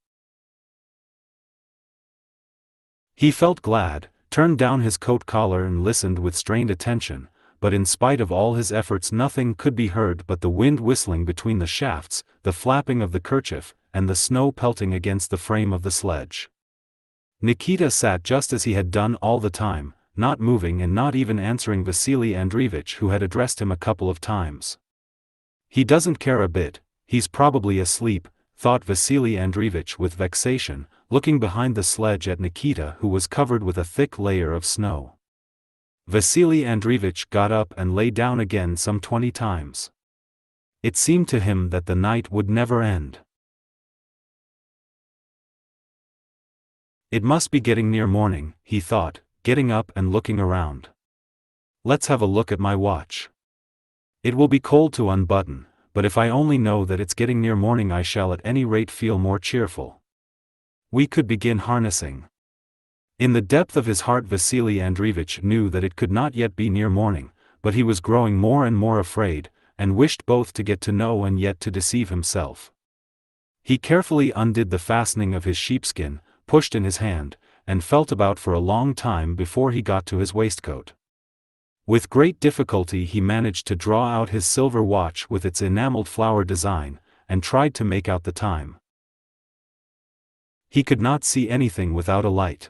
Speaker 1: He felt glad, turned down his coat collar and listened with strained attention, but in spite of all his efforts nothing could be heard but the wind whistling between the shafts, the flapping of the kerchief, and the snow pelting against the frame of the sledge. Nikita sat just as he had done all the time, not moving and not even answering Vasili Andreevich who had addressed him a couple of times. He doesn't care a bit, he's probably asleep, thought Vasili Andreevich with vexation, looking behind the sledge at Nikita who was covered with a thick layer of snow. Vasili Andreevich got up and lay down again some 20 times. It seemed to him that the night would never end. It must be getting near morning, he thought, getting up and looking around. Let's have a look at my watch. It will be cold to unbutton, but if I only know that it's getting near morning I shall at any rate feel more cheerful. We could begin harnessing. In the depth of his heart Vasili Andreevich knew that it could not yet be near morning, but he was growing more and more afraid, and wished both to get to know and yet to deceive himself. He carefully undid the fastening of his sheepskin, pushed in his hand, and felt about for a long time before he got to his waistcoat. With great difficulty he managed to draw out his silver watch with its enameled flower design, and tried to make out the time. He could not see anything without a light.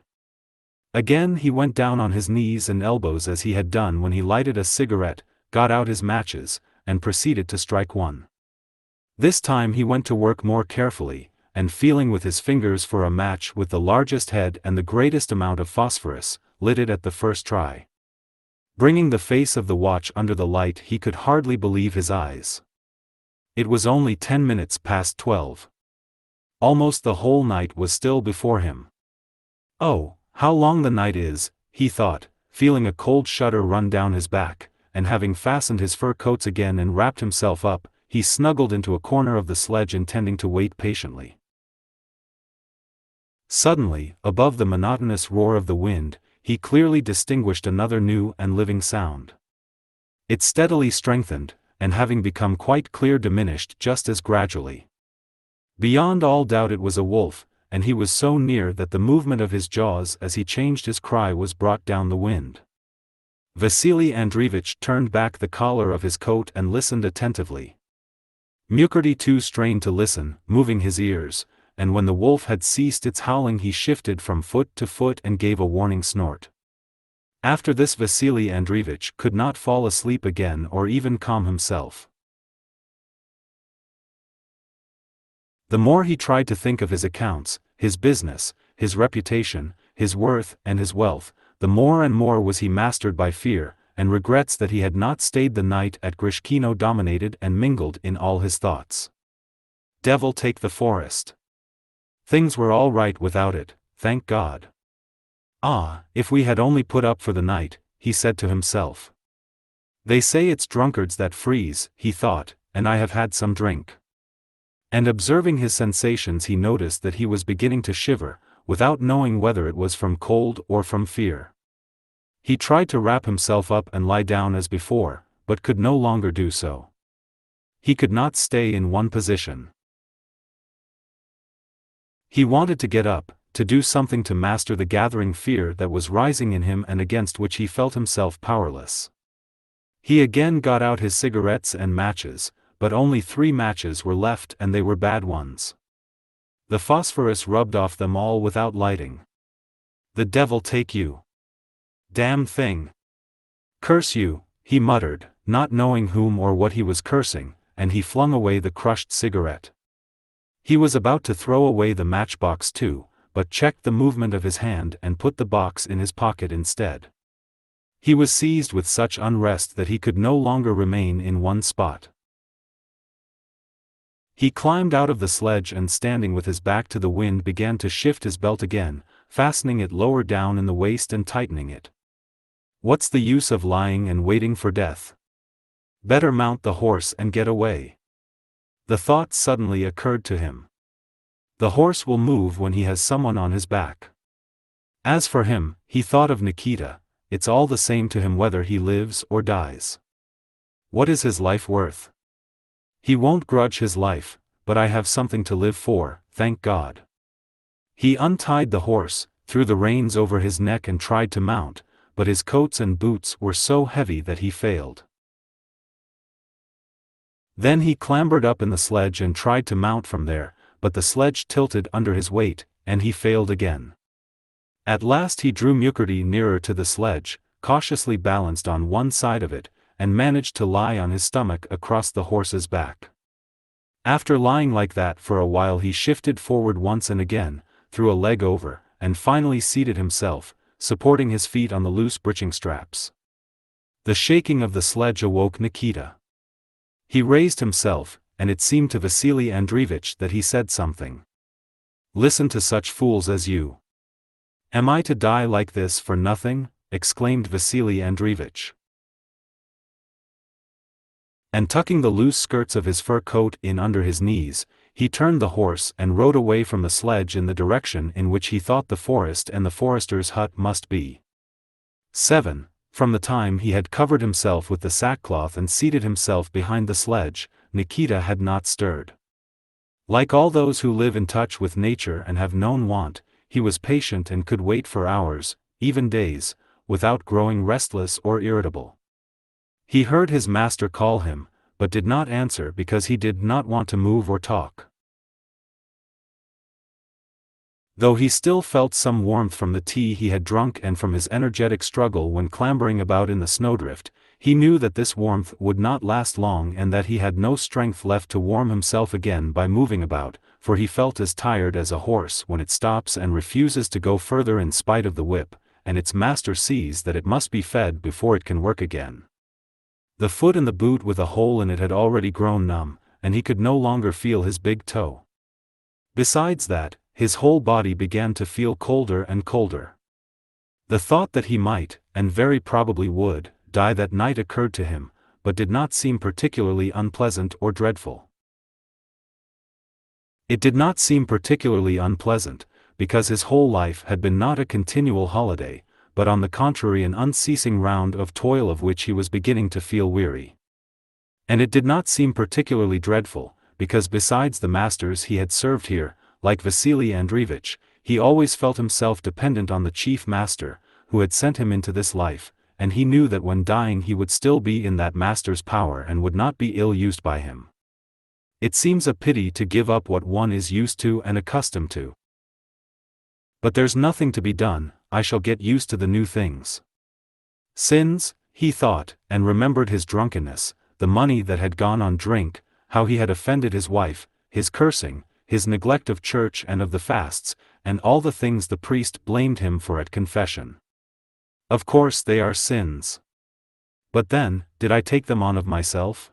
Speaker 1: Again he went down on his knees and elbows as he had done when he lighted a cigarette, got out his matches, and proceeded to strike one. This time he went to work more carefully, and feeling with his fingers for a match with the largest head and the greatest amount of phosphorus, lit it at the first try. Bringing the face of the watch under the light, he could hardly believe his eyes. It was only 10 minutes past 12. Almost the whole night was still before him. Oh, how long the night is, he thought, feeling a cold shudder run down his back, and having fastened his fur coats again and wrapped himself up, he snuggled into a corner of the sledge intending to wait patiently. Suddenly, above the monotonous roar of the wind, he clearly distinguished another new and living sound. It steadily strengthened, and having become quite clear diminished just as gradually. Beyond all doubt it was a wolf, and he was so near that the movement of his jaws as he changed his cry was brought down the wind. Vasili Andreevich turned back the collar of his coat and listened attentively. Nikita too strained to listen, moving his ears, and when the wolf had ceased its howling he shifted from foot to foot and gave a warning snort. After this Vasili Andreevich could not fall asleep again or even calm himself. The more he tried to think of his accounts, his business, his reputation, his worth and his wealth, the more and more was he mastered by fear, and regrets that he had not stayed the night at Grishkino dominated and mingled in all his thoughts. Devil take the forest. Things were all right without it, thank God. Ah, if we had only put up for the night, he said to himself. They say it's drunkards that freeze, he thought, and I have had some drink. And observing his sensations he noticed that he was beginning to shiver, without knowing whether it was from cold or from fear. He tried to wrap himself up and lie down as before, but could no longer do so. He could not stay in one position. He wanted to get up, to do something to master the gathering fear that was rising in him and against which he felt himself powerless. He again got out his cigarettes and matches, but only 3 matches were left and they were bad ones. The phosphorus rubbed off them all without lighting. The devil take you. Damn thing. Curse you, he muttered, not knowing whom or what he was cursing, and he flung away the crushed cigarette. He was about to throw away the matchbox too, but checked the movement of his hand and put the box in his pocket instead. He was seized with such unrest that he could no longer remain in one spot. He climbed out of the sledge and standing with his back to the wind began to shift his belt again, fastening it lower down in the waist and tightening it. What's the use of lying and waiting for death? Better mount the horse and get away. The thought suddenly occurred to him. The horse will move when he has someone on his back. As for him, he thought of Nikita, it's all the same to him whether he lives or dies. What is his life worth? He won't grudge his life, but I have something to live for, thank God. He untied the horse, threw the reins over his neck and tried to mount, but his coats and boots were so heavy that he failed. Then he clambered up in the sledge and tried to mount from there, but the sledge tilted under his weight, and he failed again. At last he drew Nikita nearer to the sledge, cautiously balanced on one side of it, and managed to lie on his stomach across the horse's back. After lying like that for a while he shifted forward once and again, threw a leg over, and finally seated himself, supporting his feet on the loose breeching straps. The shaking of the sledge awoke Nikita. He raised himself, and it seemed to Vasili Andreevich that he said something. Listen to such fools as you. Am I to die like this for nothing? Exclaimed Vasili Andreevich. And tucking the loose skirts of his fur coat in under his knees, he turned the horse and rode away from the sledge in the direction in which he thought the forest and the forester's hut must be. 7. From the time he had covered himself with the sackcloth and seated himself behind the sledge, Nikita had not stirred. Like all those who live in touch with nature and have known want, he was patient and could wait for hours, even days, without growing restless or irritable. He heard his master call him, but did not answer because he did not want to move or talk. Though he still felt some warmth from the tea he had drunk and from his energetic struggle when clambering about in the snowdrift, he knew that this warmth would not last long and that he had no strength left to warm himself again by moving about, for he felt as tired as a horse when it stops and refuses to go further in spite of the whip, and its master sees that it must be fed before it can work again. The foot in the boot with a hole in it had already grown numb, and he could no longer feel his big toe. Besides that, his whole body began to feel colder and colder. The thought that he might, and very probably would, die that night occurred to him, but did not seem particularly unpleasant or dreadful. It did not seem particularly unpleasant, because his whole life had been not a continual holiday, but on the contrary an unceasing round of toil of which he was beginning to feel weary. And it did not seem particularly dreadful, because besides the masters he had served here, like Vasili Andreevich, he always felt himself dependent on the chief master, who had sent him into this life, and he knew that when dying he would still be in that master's power and would not be ill-used by him. It seems a pity to give up what one is used to and accustomed to. But there's nothing to be done, I shall get used to the new things. Sins, he thought, and remembered his drunkenness, the money that had gone on drink, how he had offended his wife, his cursing, his neglect of church and of the fasts, and all the things the priest blamed him for at confession. Of course they are sins. But then, did I take them on of myself?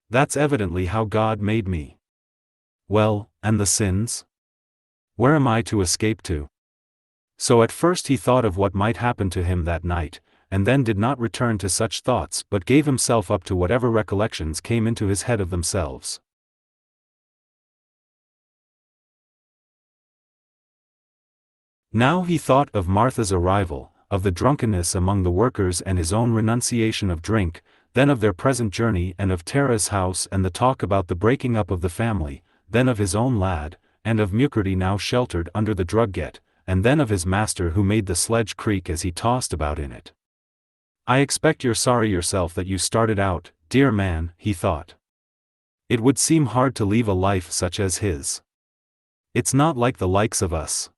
Speaker 1: That's evidently how God made me. Well, and the sins? Where am I to escape to? So at first he thought of what might happen to him that night, and then did not return to such thoughts but gave himself up to whatever recollections came into his head of themselves. Now he thought of Martha's arrival, of the drunkenness among the workers and his own renunciation of drink, then of their present journey and of Tara's house and the talk about the breaking up of the family, then of his own lad, and of Nikita now sheltered under the drugget, and then of his master who made the sledge creak as he tossed about in it. I expect you're sorry yourself that you started out, dear man, he thought. It would seem hard to leave a life such as his. It's not like the likes of us.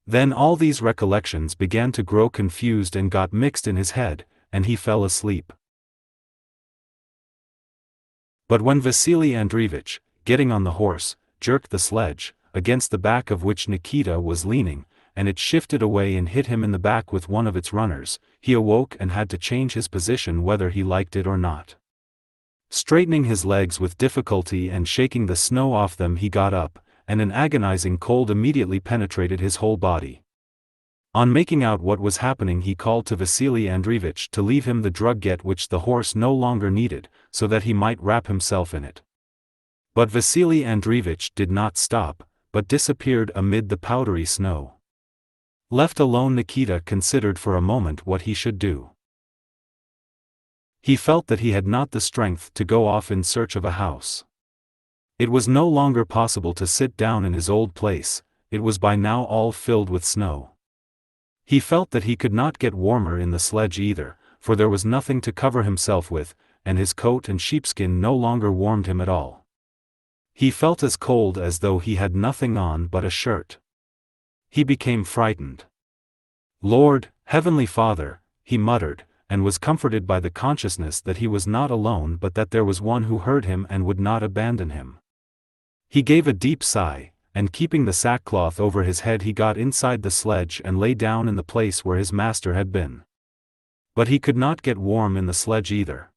Speaker 1: Then all these recollections began to grow confused and got mixed in his head, and he fell asleep. But when Vasili Andreevich, getting on the horse, jerked the sledge, against the back of which Nikita was leaning, and it shifted away and hit him in the back with one of its runners, he awoke and had to change his position whether he liked it or not. Straightening his legs with difficulty and shaking the snow off them he got up, and an agonizing cold immediately penetrated his whole body. On making out what was happening he called to Vasili Andreevich to leave him the drugget which the horse no longer needed, so that he might wrap himself in it. But Vasili Andreevich did not stop, but disappeared amid the powdery snow. Left alone, Nikita considered for a moment what he should do. He felt that he had not the strength to go off in search of a house. It was no longer possible to sit down in his old place, it was by now all filled with snow. He felt that he could not get warmer in the sledge either, for there was nothing to cover himself with, and his coat and sheepskin no longer warmed him at all. He felt as cold as though he had nothing on but a shirt. He became frightened. Lord, Heavenly Father, he muttered, and was comforted by the consciousness that he was not alone but that there was one who heard him and would not abandon him. He gave a deep sigh, and keeping the sackcloth over his head he got inside the sledge and lay down in the place where his master had been. But he could not get warm in the sledge either.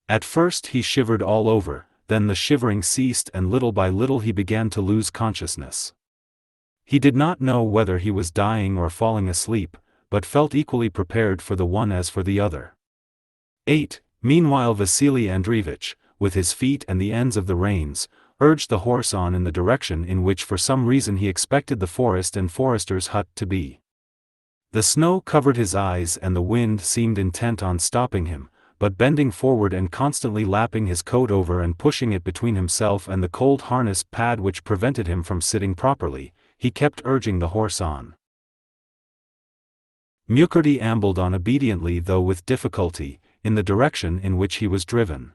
Speaker 1: At first he shivered all over, then the shivering ceased and little by little he began to lose consciousness. He did not know whether he was dying or falling asleep, but felt equally prepared for the one as for the other. 8. Meanwhile Vasili Andreevich, with his feet and the ends of the reins, urged the horse on in the direction in which for some reason he expected the forest and forester's hut to be. The snow covered his eyes and the wind seemed intent on stopping him, but bending forward and constantly lapping his coat over and pushing it between himself and the cold harness pad which prevented him from sitting properly, he kept urging the horse on. Nikita ambled on obediently though with difficulty, in the direction in which he was driven.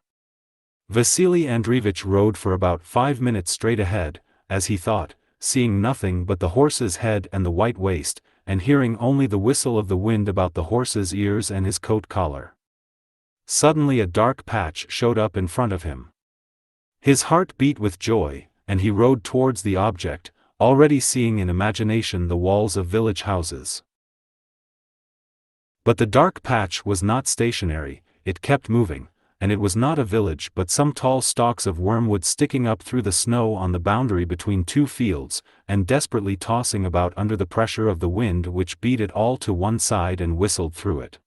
Speaker 1: Vasili Andreevich rode for about 5 minutes straight ahead, as he thought, seeing nothing but the horse's head and the white waist, and hearing only the whistle of the wind about the horse's ears and his coat collar. Suddenly a dark patch showed up in front of him. His heart beat with joy, and he rode towards the object, already seeing in imagination the walls of village houses. But the dark patch was not stationary, it kept moving, and it was not a village but some tall stalks of wormwood sticking up through the snow on the boundary between two fields, and desperately tossing about under the pressure of the wind which beat it all to one side and whistled through it.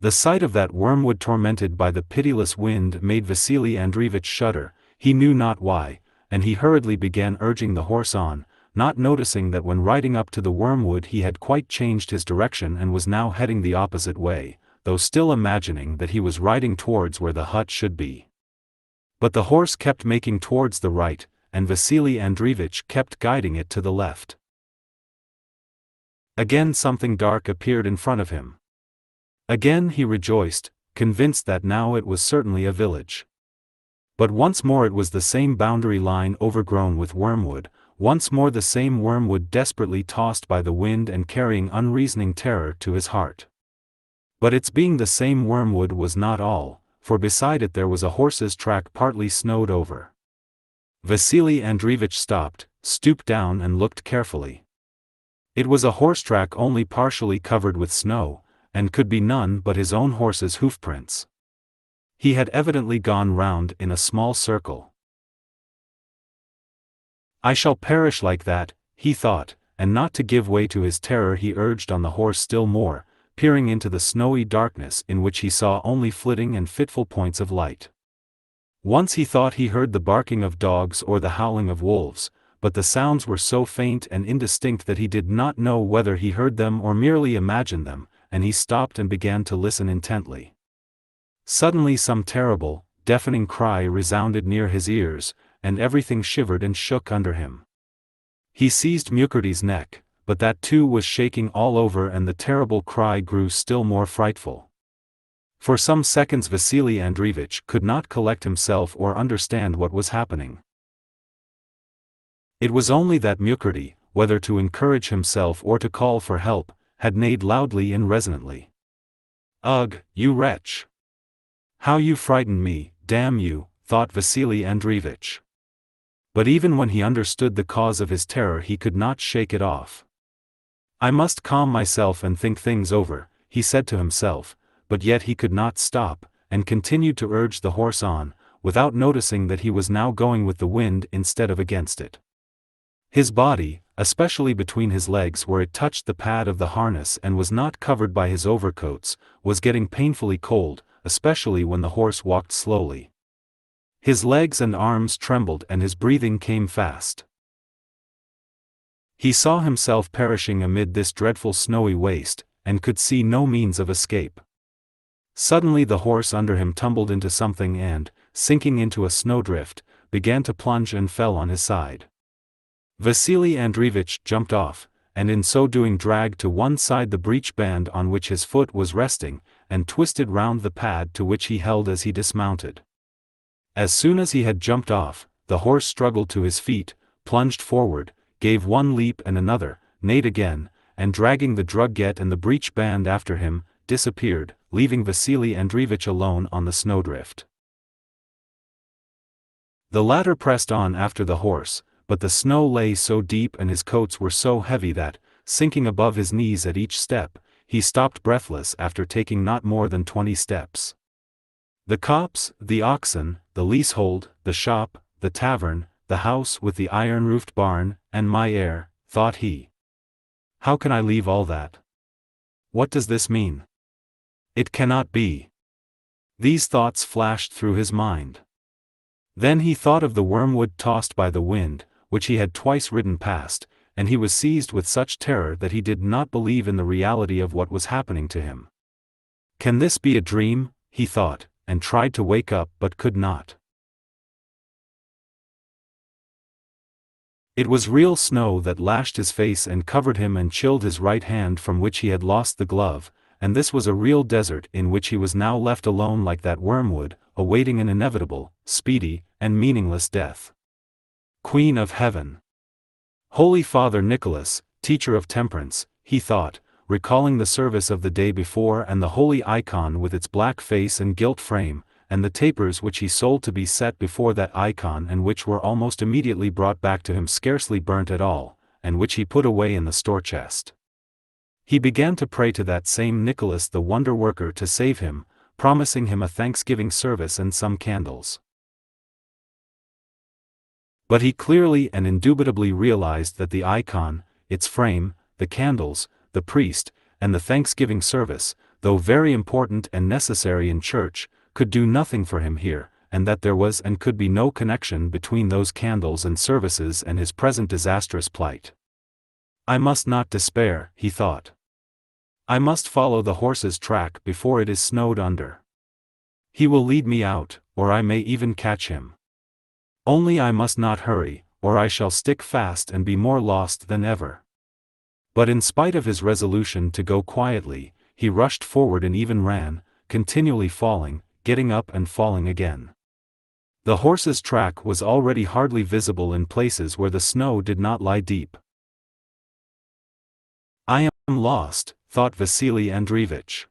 Speaker 1: The sight of that wormwood tormented by the pitiless wind made Vasili Andreevich shudder, he knew not why, and he hurriedly began urging the horse on, not noticing that when riding up to the wormwood he had quite changed his direction and was now heading the opposite way, though still imagining that he was riding towards where the hut should be. But the horse kept making towards the right, and Vasili Andreevich kept guiding it to the left. Again something dark appeared in front of him. Again he rejoiced, convinced that now it was certainly a village. But once more it was the same boundary line overgrown with wormwood, once more the same wormwood desperately tossed by the wind and carrying unreasoning terror to his heart. But its being the same wormwood was not all, for beside it there was a horse's track partly snowed over. Vasili Andreevich stopped, stooped down and looked carefully. It was a horse track only partially covered with snow, and could be none but his own horse's hoofprints. He had evidently gone round in a small circle. I shall perish like that, he thought, and not to give way to his terror he urged on the horse still more, peering into the snowy darkness in which he saw only flitting and fitful points of light. Once he thought he heard the barking of dogs or the howling of wolves, but the sounds were so faint and indistinct that he did not know whether he heard them or merely imagined them, and he stopped and began to listen intently. Suddenly some terrible, deafening cry resounded near his ears, and everything shivered and shook under him. He seized Nikita's neck, but that too was shaking all over and the terrible cry grew still more frightful. For some seconds Vasili Andreevich could not collect himself or understand what was happening. It was only that Nikita, whether to encourage himself or to call for help, had neighed loudly and resonantly. "Ugh, you wretch! How you frightened me, damn you," thought Vasili Andreevich. But even when he understood the cause of his terror he could not shake it off. "I must calm myself and think things over," he said to himself, but yet he could not stop, and continued to urge the horse on, without noticing that he was now going with the wind instead of against it. His body, especially between his legs where it touched the pad of the harness and was not covered by his overcoats, was getting painfully cold, especially when the horse walked slowly. His legs and arms trembled and his breathing came fast. He saw himself perishing amid this dreadful snowy waste, and could see no means of escape. Suddenly the horse under him tumbled into something and, sinking into a snowdrift, began to plunge and fell on his side. Vasili Andreevich jumped off, and in so doing dragged to one side the breech band on which his foot was resting, and twisted round the pad to which he held as he dismounted. As soon as he had jumped off, the horse struggled to his feet, plunged forward, gave one leap and another, neighed again, and dragging the drugget and the breech band after him, disappeared, leaving Vasili Andreevich alone on the snowdrift. The latter pressed on after the horse, but the snow lay so deep and his coats were so heavy that, sinking above his knees at each step, he stopped breathless after taking not more than 20 steps. The copse, the oxen, the leasehold, the shop, the tavern, the house with the iron-roofed barn, and my heir, thought he. How can I leave all that? What does this mean? It cannot be. These thoughts flashed through his mind. Then he thought of the wormwood tossed by the wind, which he had twice ridden past, and he was seized with such terror that he did not believe in the reality of what was happening to him. Can this be a dream, he thought, and tried to wake up but could not. It was real snow that lashed his face and covered him and chilled his right hand from which he had lost the glove, and this was a real desert in which he was now left alone like that wormwood, awaiting an inevitable, speedy, and meaningless death. Queen of Heaven! Holy Father Nicholas, teacher of temperance, he thought, recalling the service of the day before and the holy icon with its black face and gilt frame, and the tapers which he sold to be set before that icon and which were almost immediately brought back to him scarcely burnt at all, and which he put away in the store chest. He began to pray to that same Nicholas the wonder worker to save him, promising him a thanksgiving service and some candles. But he clearly and indubitably realized that the icon, its frame, the candles, the priest, and the thanksgiving service, though very important and necessary in church, could do nothing for him here, and that there was and could be no connection between those candles and services and his present disastrous plight. I must not despair, he thought. I must follow the horse's track before it is snowed under. He will lead me out, or I may even catch him. Only I must not hurry, or I shall stick fast and be more lost than ever. But in spite of his resolution to go quietly, he rushed forward and even ran, continually falling, getting up and falling again. The horse's track was already hardly visible in places where the snow did not lie deep. I am lost, thought Vasili Andreevich.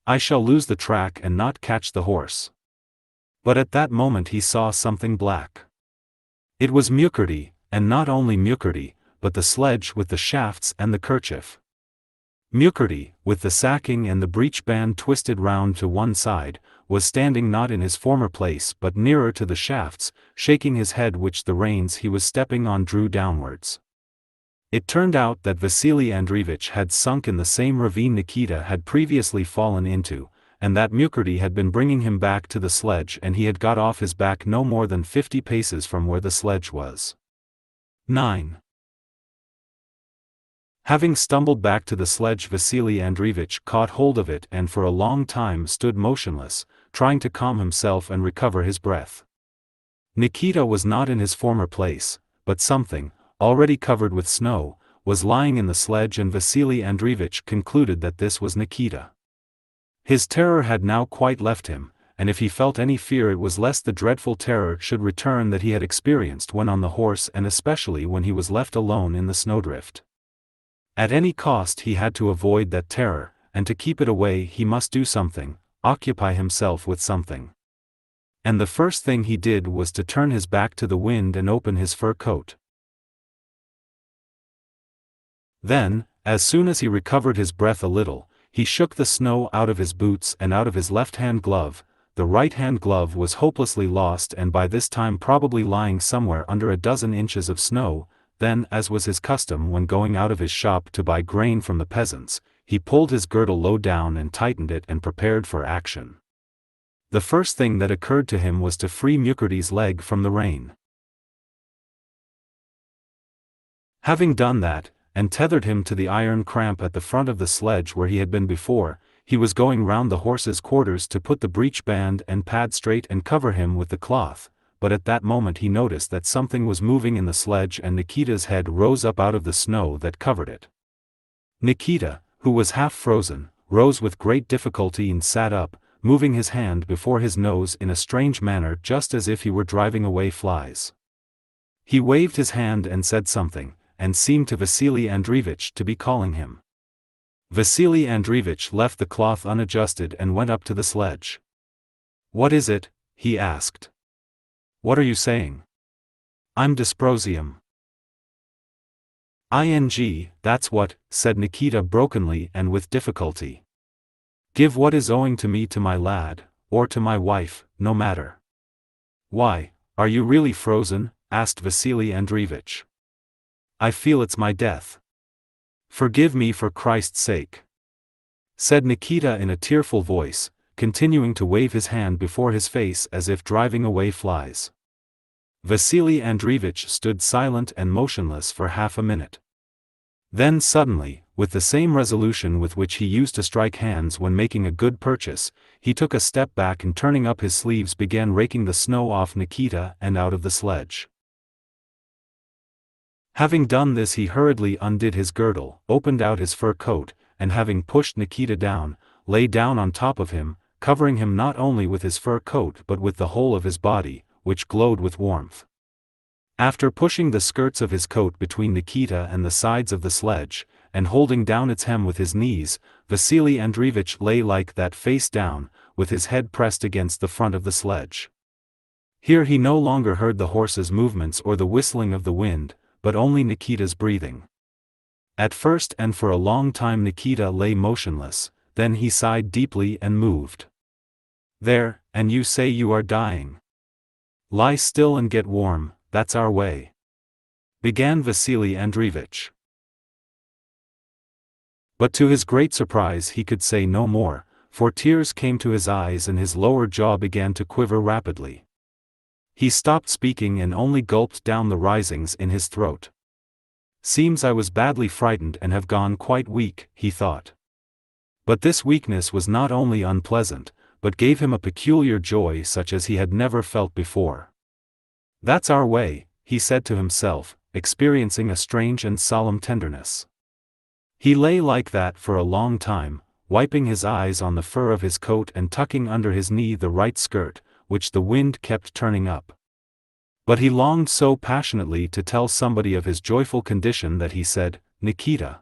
Speaker 1: I shall lose the track and not catch the horse. But at that moment he saw something black. It was Mukherjee, and not only Mukherjee, but the sledge with the shafts and the kerchief. Mukherjee, with the sacking and the breech band twisted round to one side, was standing not in his former place but nearer to the shafts, shaking his head which the reins he was stepping on drew downwards. It turned out that Vasili Andreevich had sunk in the same ravine Nikita had previously fallen into, and that Mukherjee had been bringing him back to the sledge and he had got off his back no more than 50 paces from where the sledge was. 9. Having stumbled back to the sledge, Vasili Andreevich caught hold of it and for a long time stood motionless, trying to calm himself and recover his breath. Nikita was not in his former place, but something, already covered with snow, was lying in the sledge, and Vasili Andreevich concluded that this was Nikita. His terror had now quite left him, and if he felt any fear it was lest the dreadful terror should return that he had experienced when on the horse, and especially when he was left alone in the snowdrift. At any cost he had to avoid that terror, and to keep it away he must do something, occupy himself with something. And the first thing he did was to turn his back to the wind and open his fur coat. Then, as soon as he recovered his breath a little, he shook the snow out of his boots and out of his left-hand glove. The right-hand glove was hopelessly lost and by this time probably lying somewhere under a dozen inches of snow. Then, as was his custom when going out of his shop to buy grain from the peasants, he pulled his girdle low down and tightened it and prepared for action. The first thing that occurred to him was to free Mukherjee's leg from the rein. Having done that, and tethered him to the iron cramp at the front of the sledge where he had been before, he was going round the horse's quarters to put the breech band and pad straight and cover him with the cloth, but at that moment he noticed that something was moving in the sledge and Nikita's head rose up out of the snow that covered it. Nikita, who was half frozen, rose with great difficulty and sat up, moving his hand before his nose in a strange manner just as if he were driving away flies. He waved his hand and said something, and seemed to Vasili Andreevich to be calling him. Vasili Andreevich left the cloth unadjusted and went up to the sledge. "What is it?" he asked. "What are you saying?" "I'm dysprosium." That's what," said Nikita brokenly and with difficulty. "Give what is owing to me to my lad, or to my wife, no matter." "Why, are you really frozen?" asked Vasili Andreevich. "I feel it's my death." "Forgive me for Christ's sake," said Nikita in a tearful voice, continuing to wave his hand before his face as if driving away flies. Vasili Andreevich stood silent and motionless for half a minute. Then suddenly, with the same resolution with which he used to strike hands when making a good purchase, he took a step back and turning up his sleeves began raking the snow off Nikita and out of the sledge. Having done this he hurriedly undid his girdle, opened out his fur coat, and having pushed Nikita down, lay down on top of him, covering him not only with his fur coat but with the whole of his body, which glowed with warmth. After pushing the skirts of his coat between Nikita and the sides of the sledge, and holding down its hem with his knees, Vasili Andreevich lay like that face down, with his head pressed against the front of the sledge. Here he no longer heard the horse's movements or the whistling of the wind, but only Nikita's breathing. At first and for a long time Nikita lay motionless, then he sighed deeply and moved. "There, and you say you are dying. Lie still and get warm, that's our way," began Vasili Andreevich. But to his great surprise he could say no more, for tears came to his eyes and his lower jaw began to quiver rapidly. He stopped speaking and only gulped down the risings in his throat. "Seems I was badly frightened and have gone quite weak," he thought. But this weakness was not only unpleasant, but gave him a peculiar joy such as he had never felt before. "That's our way," he said to himself, experiencing a strange and solemn tenderness. He lay like that for a long time, wiping his eyes on the fur of his coat and tucking under his knee the right skirt, which the wind kept turning up. But he longed so passionately to tell somebody of his joyful condition that he said, "Nikita."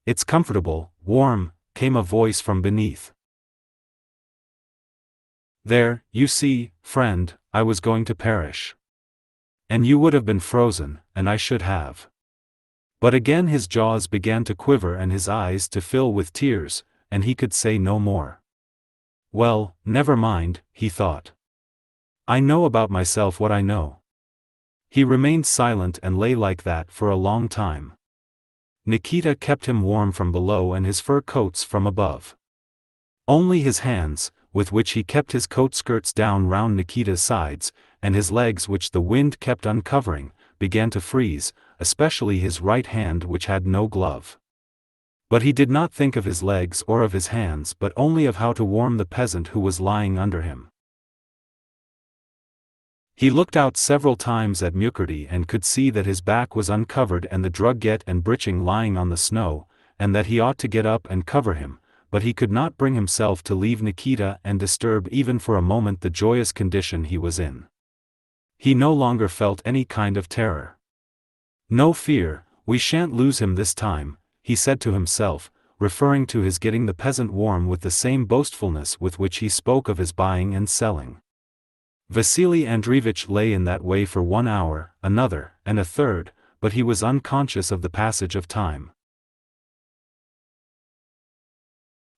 Speaker 1: "It's comfortable, warm," came a voice from beneath. "There, you see, friend, I was going to perish. And you would have been frozen, and I should have." But again his jaws began to quiver and his eyes to fill with tears, and he could say no more. "Well, never mind," he thought. "I know about myself what I know." He remained silent and lay like that for a long time. Nikita kept him warm from below and his fur coats from above. Only his hands, with which he kept his coat skirts down round Nikita's sides, and his legs which the wind kept uncovering, began to freeze, especially his right hand which had no glove. But he did not think of his legs or of his hands but only of how to warm the peasant who was lying under him. He looked out several times at Mukherjee and could see that his back was uncovered and the drugget and breeching lying on the snow, and that he ought to get up and cover him, but he could not bring himself to leave Nikita and disturb even for a moment the joyous condition he was in. He no longer felt any kind of terror. "No fear, we shan't lose him this time," he said to himself, referring to his getting the peasant warm with the same boastfulness with which he spoke of his buying and selling. Vasili Andreevich lay in that way for 1 hour, another, and a third, but he was unconscious of the passage of time.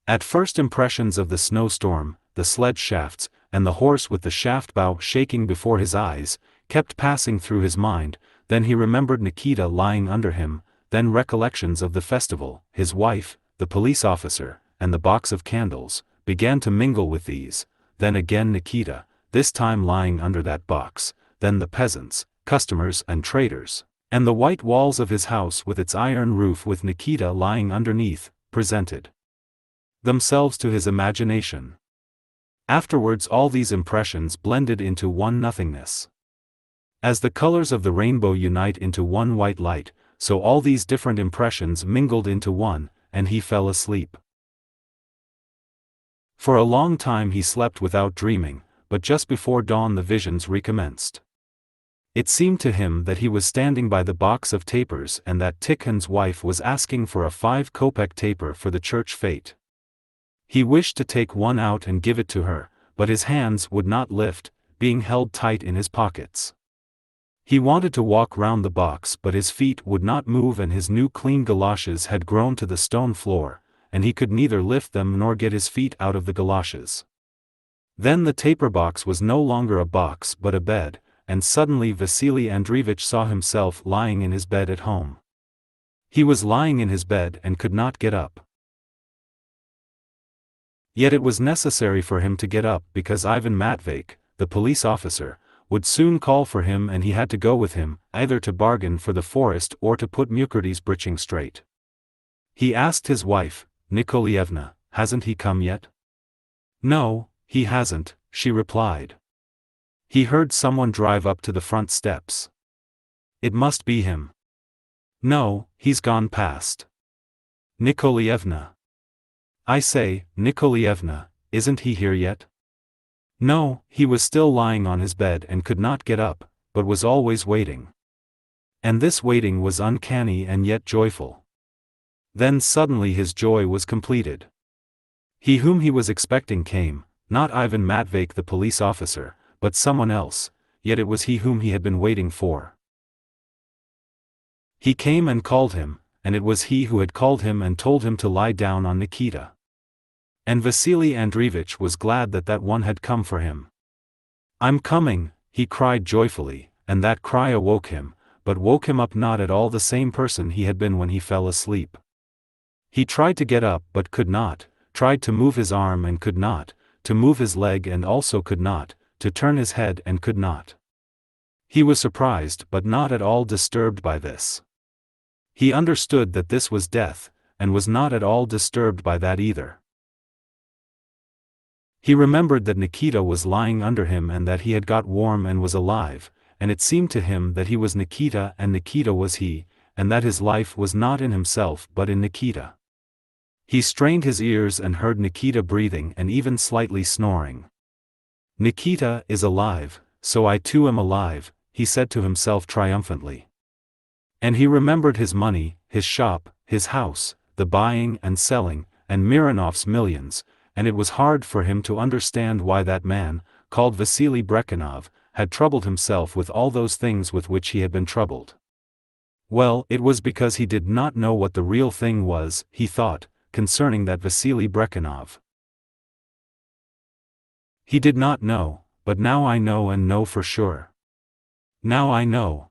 Speaker 1: At first impressions of the snowstorm, the sledge shafts, and the horse with the shaft bow shaking before his eyes, kept passing through his mind. Then he remembered Nikita lying under him, then recollections of the festival, his wife, the police officer, and the box of candles, began to mingle with these, then again Nikita, this time lying under that box, then the peasants, customers and traders, and the white walls of his house with its iron roof with Nikita lying underneath, presented themselves to his imagination. Afterwards all these impressions blended into one nothingness. As the colors of the rainbow unite into one white light, so all these different impressions mingled into one, and he fell asleep. For a long time he slept without dreaming, but just before dawn the visions recommenced. It seemed to him that he was standing by the box of tapers and that Tikhon's wife was asking for a 5-kopeck taper for the church fete. He wished to take one out and give it to her, but his hands would not lift, being held tight in his pockets. He wanted to walk round the box but his feet would not move and his new clean galoshes had grown to the stone floor, and he could neither lift them nor get his feet out of the galoshes. Then the taper box was no longer a box but a bed, and suddenly Vasili Andreevich saw himself lying in his bed at home. He was lying in his bed and could not get up. Yet it was necessary for him to get up because Ivan Matveyevich, the police officer, would soon call for him and he had to go with him, either to bargain for the forest or to put Mukherjee's breeching straight. He asked his wife, Nikolaevna, "Hasn't he come yet?" "No, he hasn't," she replied. "He heard someone drive up to the front steps. It must be him." "No, he's gone past." "Nikolaevna. I say, Nikolaevna, isn't he here yet?" No, he was still lying on his bed and could not get up, but was always waiting. And this waiting was uncanny and yet joyful. Then suddenly his joy was completed. He whom he was expecting came, not Ivan Matveich the police officer, but someone else, yet it was he whom he had been waiting for. He came and called him, and it was he who had called him and told him to lie down on Nikita. And Vasili Andreevich was glad that that one had come for him. "I'm coming," he cried joyfully, and that cry awoke him, but woke him up not at all the same person he had been when he fell asleep. He tried to get up but could not, tried to move his arm and could not, to move his leg and also could not, to turn his head and could not. He was surprised but not at all disturbed by this. He understood that this was death, and was not at all disturbed by that either. He remembered that Nikita was lying under him and that he had got warm and was alive, and it seemed to him that he was Nikita and Nikita was he, and that his life was not in himself but in Nikita. He strained his ears and heard Nikita breathing and even slightly snoring. "Nikita is alive, so I too am alive," he said to himself triumphantly. And he remembered his money, his shop, his house, the buying and selling, and Mironov's millions, and it was hard for him to understand why that man, called Vasili Brekhunov, had troubled himself with all those things with which he had been troubled. Well, it was because he did not know what the real thing was, he thought, concerning that Vasili Brekhunov. He did not know, but now I know and know for sure. Now I know.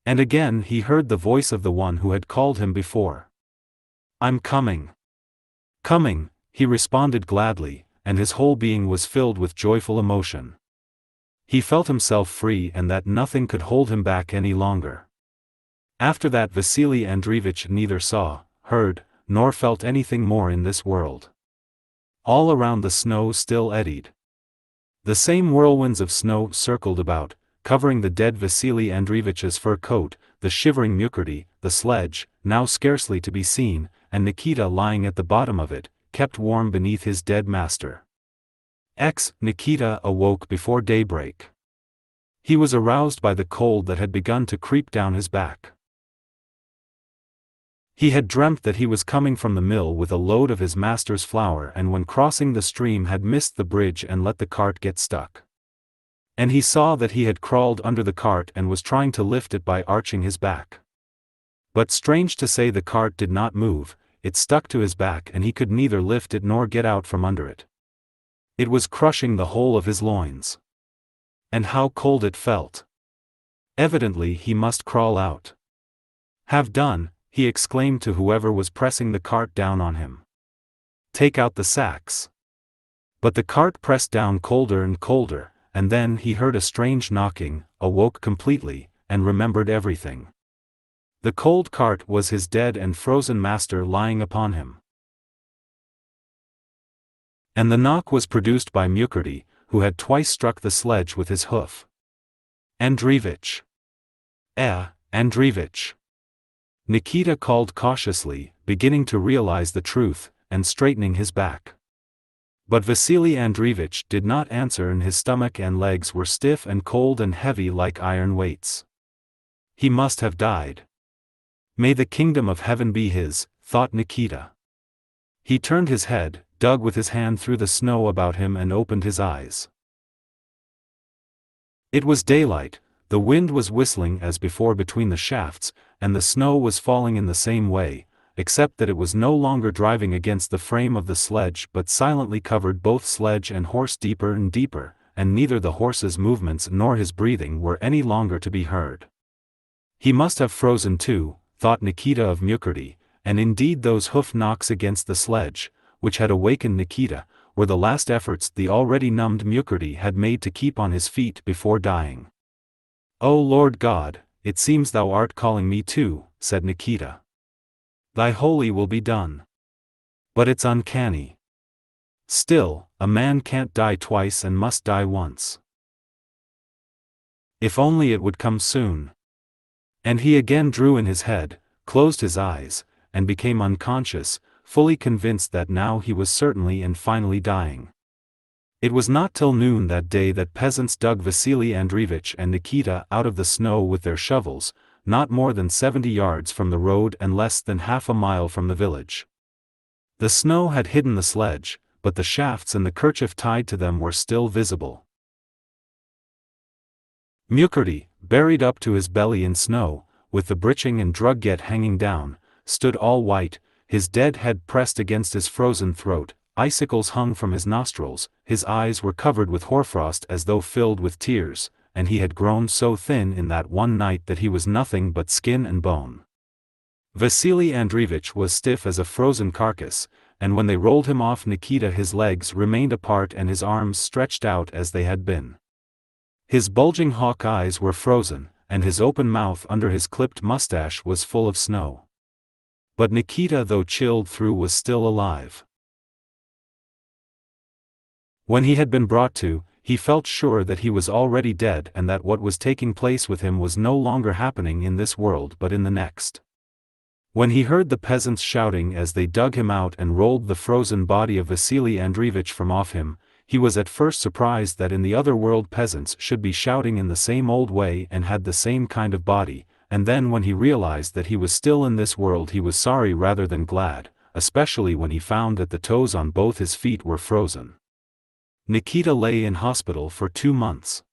Speaker 1: And again he heard the voice of the one who had called him before. "I'm coming. Coming," he responded gladly, and his whole being was filled with joyful emotion. He felt himself free and that nothing could hold him back any longer. After that Vasili Andreevich neither saw, heard, nor felt anything more in this world. All around the snow still eddied. The same whirlwinds of snow circled about, covering the dead Vasili Andreevich's fur coat, the shivering Mukurty, the sledge, now scarcely to be seen, and Nikita lying at the bottom of it, kept warm beneath his dead master. Nikita awoke before daybreak. He was aroused by the cold that had begun to creep down his back. He had dreamt that he was coming from the mill with a load of his master's flour and when crossing the stream had missed the bridge and let the cart get stuck. And he saw that he had crawled under the cart and was trying to lift it by arching his back. But strange to say the cart did not move, it stuck to his back and he could neither lift it nor get out from under it. It was crushing the whole of his loins. And how cold it felt. Evidently he must crawl out. "Have done," he exclaimed to whoever was pressing the cart down on him. "Take out the sacks." But the cart pressed down colder and colder, and then he heard a strange knocking, awoke completely, and remembered everything. The cold cart was his dead and frozen master lying upon him. And the knock was produced by Mukurty, who had twice struck the sledge with his hoof. "Andreevich! Andreevich!" Nikita called cautiously, beginning to realize the truth, and straightening his back. But Vasili Andreevich did not answer and his stomach and legs were stiff and cold and heavy like iron weights. He must have died. May the kingdom of heaven be his, thought Nikita. He turned his head, dug with his hand through the snow about him and opened his eyes. It was daylight, the wind was whistling as before between the shafts, and the snow was falling in the same way, except that it was no longer driving against the frame of the sledge but silently covered both sledge and horse deeper and deeper, and neither the horse's movements nor his breathing were any longer to be heard. He must have frozen too, thought Nikita of Mukurty, and indeed those hoof knocks against the sledge, which had awakened Nikita, were the last efforts the already numbed Mukurty had made to keep on his feet before dying. "O Lord God, it seems thou art calling me too," said Nikita. "Thy holy will be done. But it's uncanny. Still, a man can't die twice and must die once. If only it would come soon." And he again drew in his head, closed his eyes, and became unconscious, fully convinced that now he was certainly and finally dying. It was not till noon that day that peasants dug Vasili Andreevich and Nikita out of the snow with their shovels, not more than 70 yards from the road and less than half a mile from the village. The snow had hidden the sledge, but the shafts and the kerchief tied to them were still visible. Mukurty, buried up to his belly in snow, with the breeching and drugget hanging down, stood all white, his dead head pressed against his frozen throat, icicles hung from his nostrils, his eyes were covered with hoarfrost as though filled with tears, and he had grown so thin in that one night that he was nothing but skin and bone. Vasili Andreevich was stiff as a frozen carcass, and when they rolled him off Nikita his legs remained apart and his arms stretched out as they had been. His bulging hawk eyes were frozen, and his open mouth under his clipped mustache was full of snow. But Nikita, though chilled through, was still alive. When he had been brought to, he felt sure that he was already dead and that what was taking place with him was no longer happening in this world but in the next. When he heard the peasants shouting as they dug him out and rolled the frozen body of Vasili Andreevich from off him, he was at first surprised that in the other world peasants should be shouting in the same old way and had the same kind of body, and then when he realized that he was still in this world he was sorry rather than glad, especially when he found that the toes on both his feet were frozen. Nikita lay in hospital for 2 months.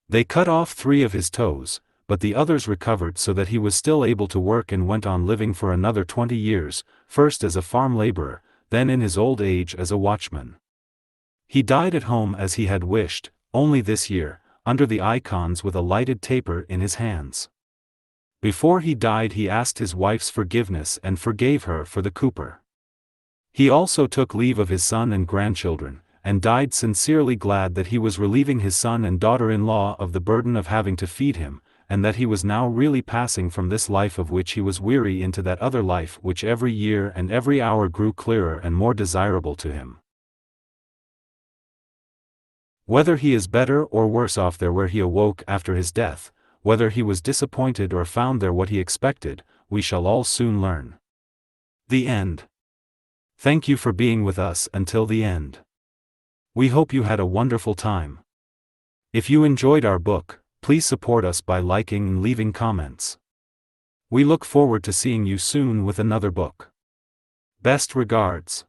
Speaker 1: They cut off 3 of his toes, but the others recovered so that he was still able to work and went on living for another 20 years, first as a farm laborer, then in his old age as a watchman. He died at home as he had wished, only this year, under the icons with a lighted taper in his hands. Before he died he asked his wife's forgiveness and forgave her for the cooper. He also took leave of his son and grandchildren, and died sincerely glad that he was relieving his son and daughter-in-law of the burden of having to feed him, and that he was now really passing from this life of which he was weary into that other life which every year and every hour grew clearer and more desirable to him. Whether he is better or worse off there where he awoke after his death, whether he was disappointed or found there what he expected, we shall all soon learn. The end. Thank you for being with us until the end. We hope you had a wonderful time. If you enjoyed our book, please support us by liking and leaving comments. We look forward to seeing you soon with another book. Best regards.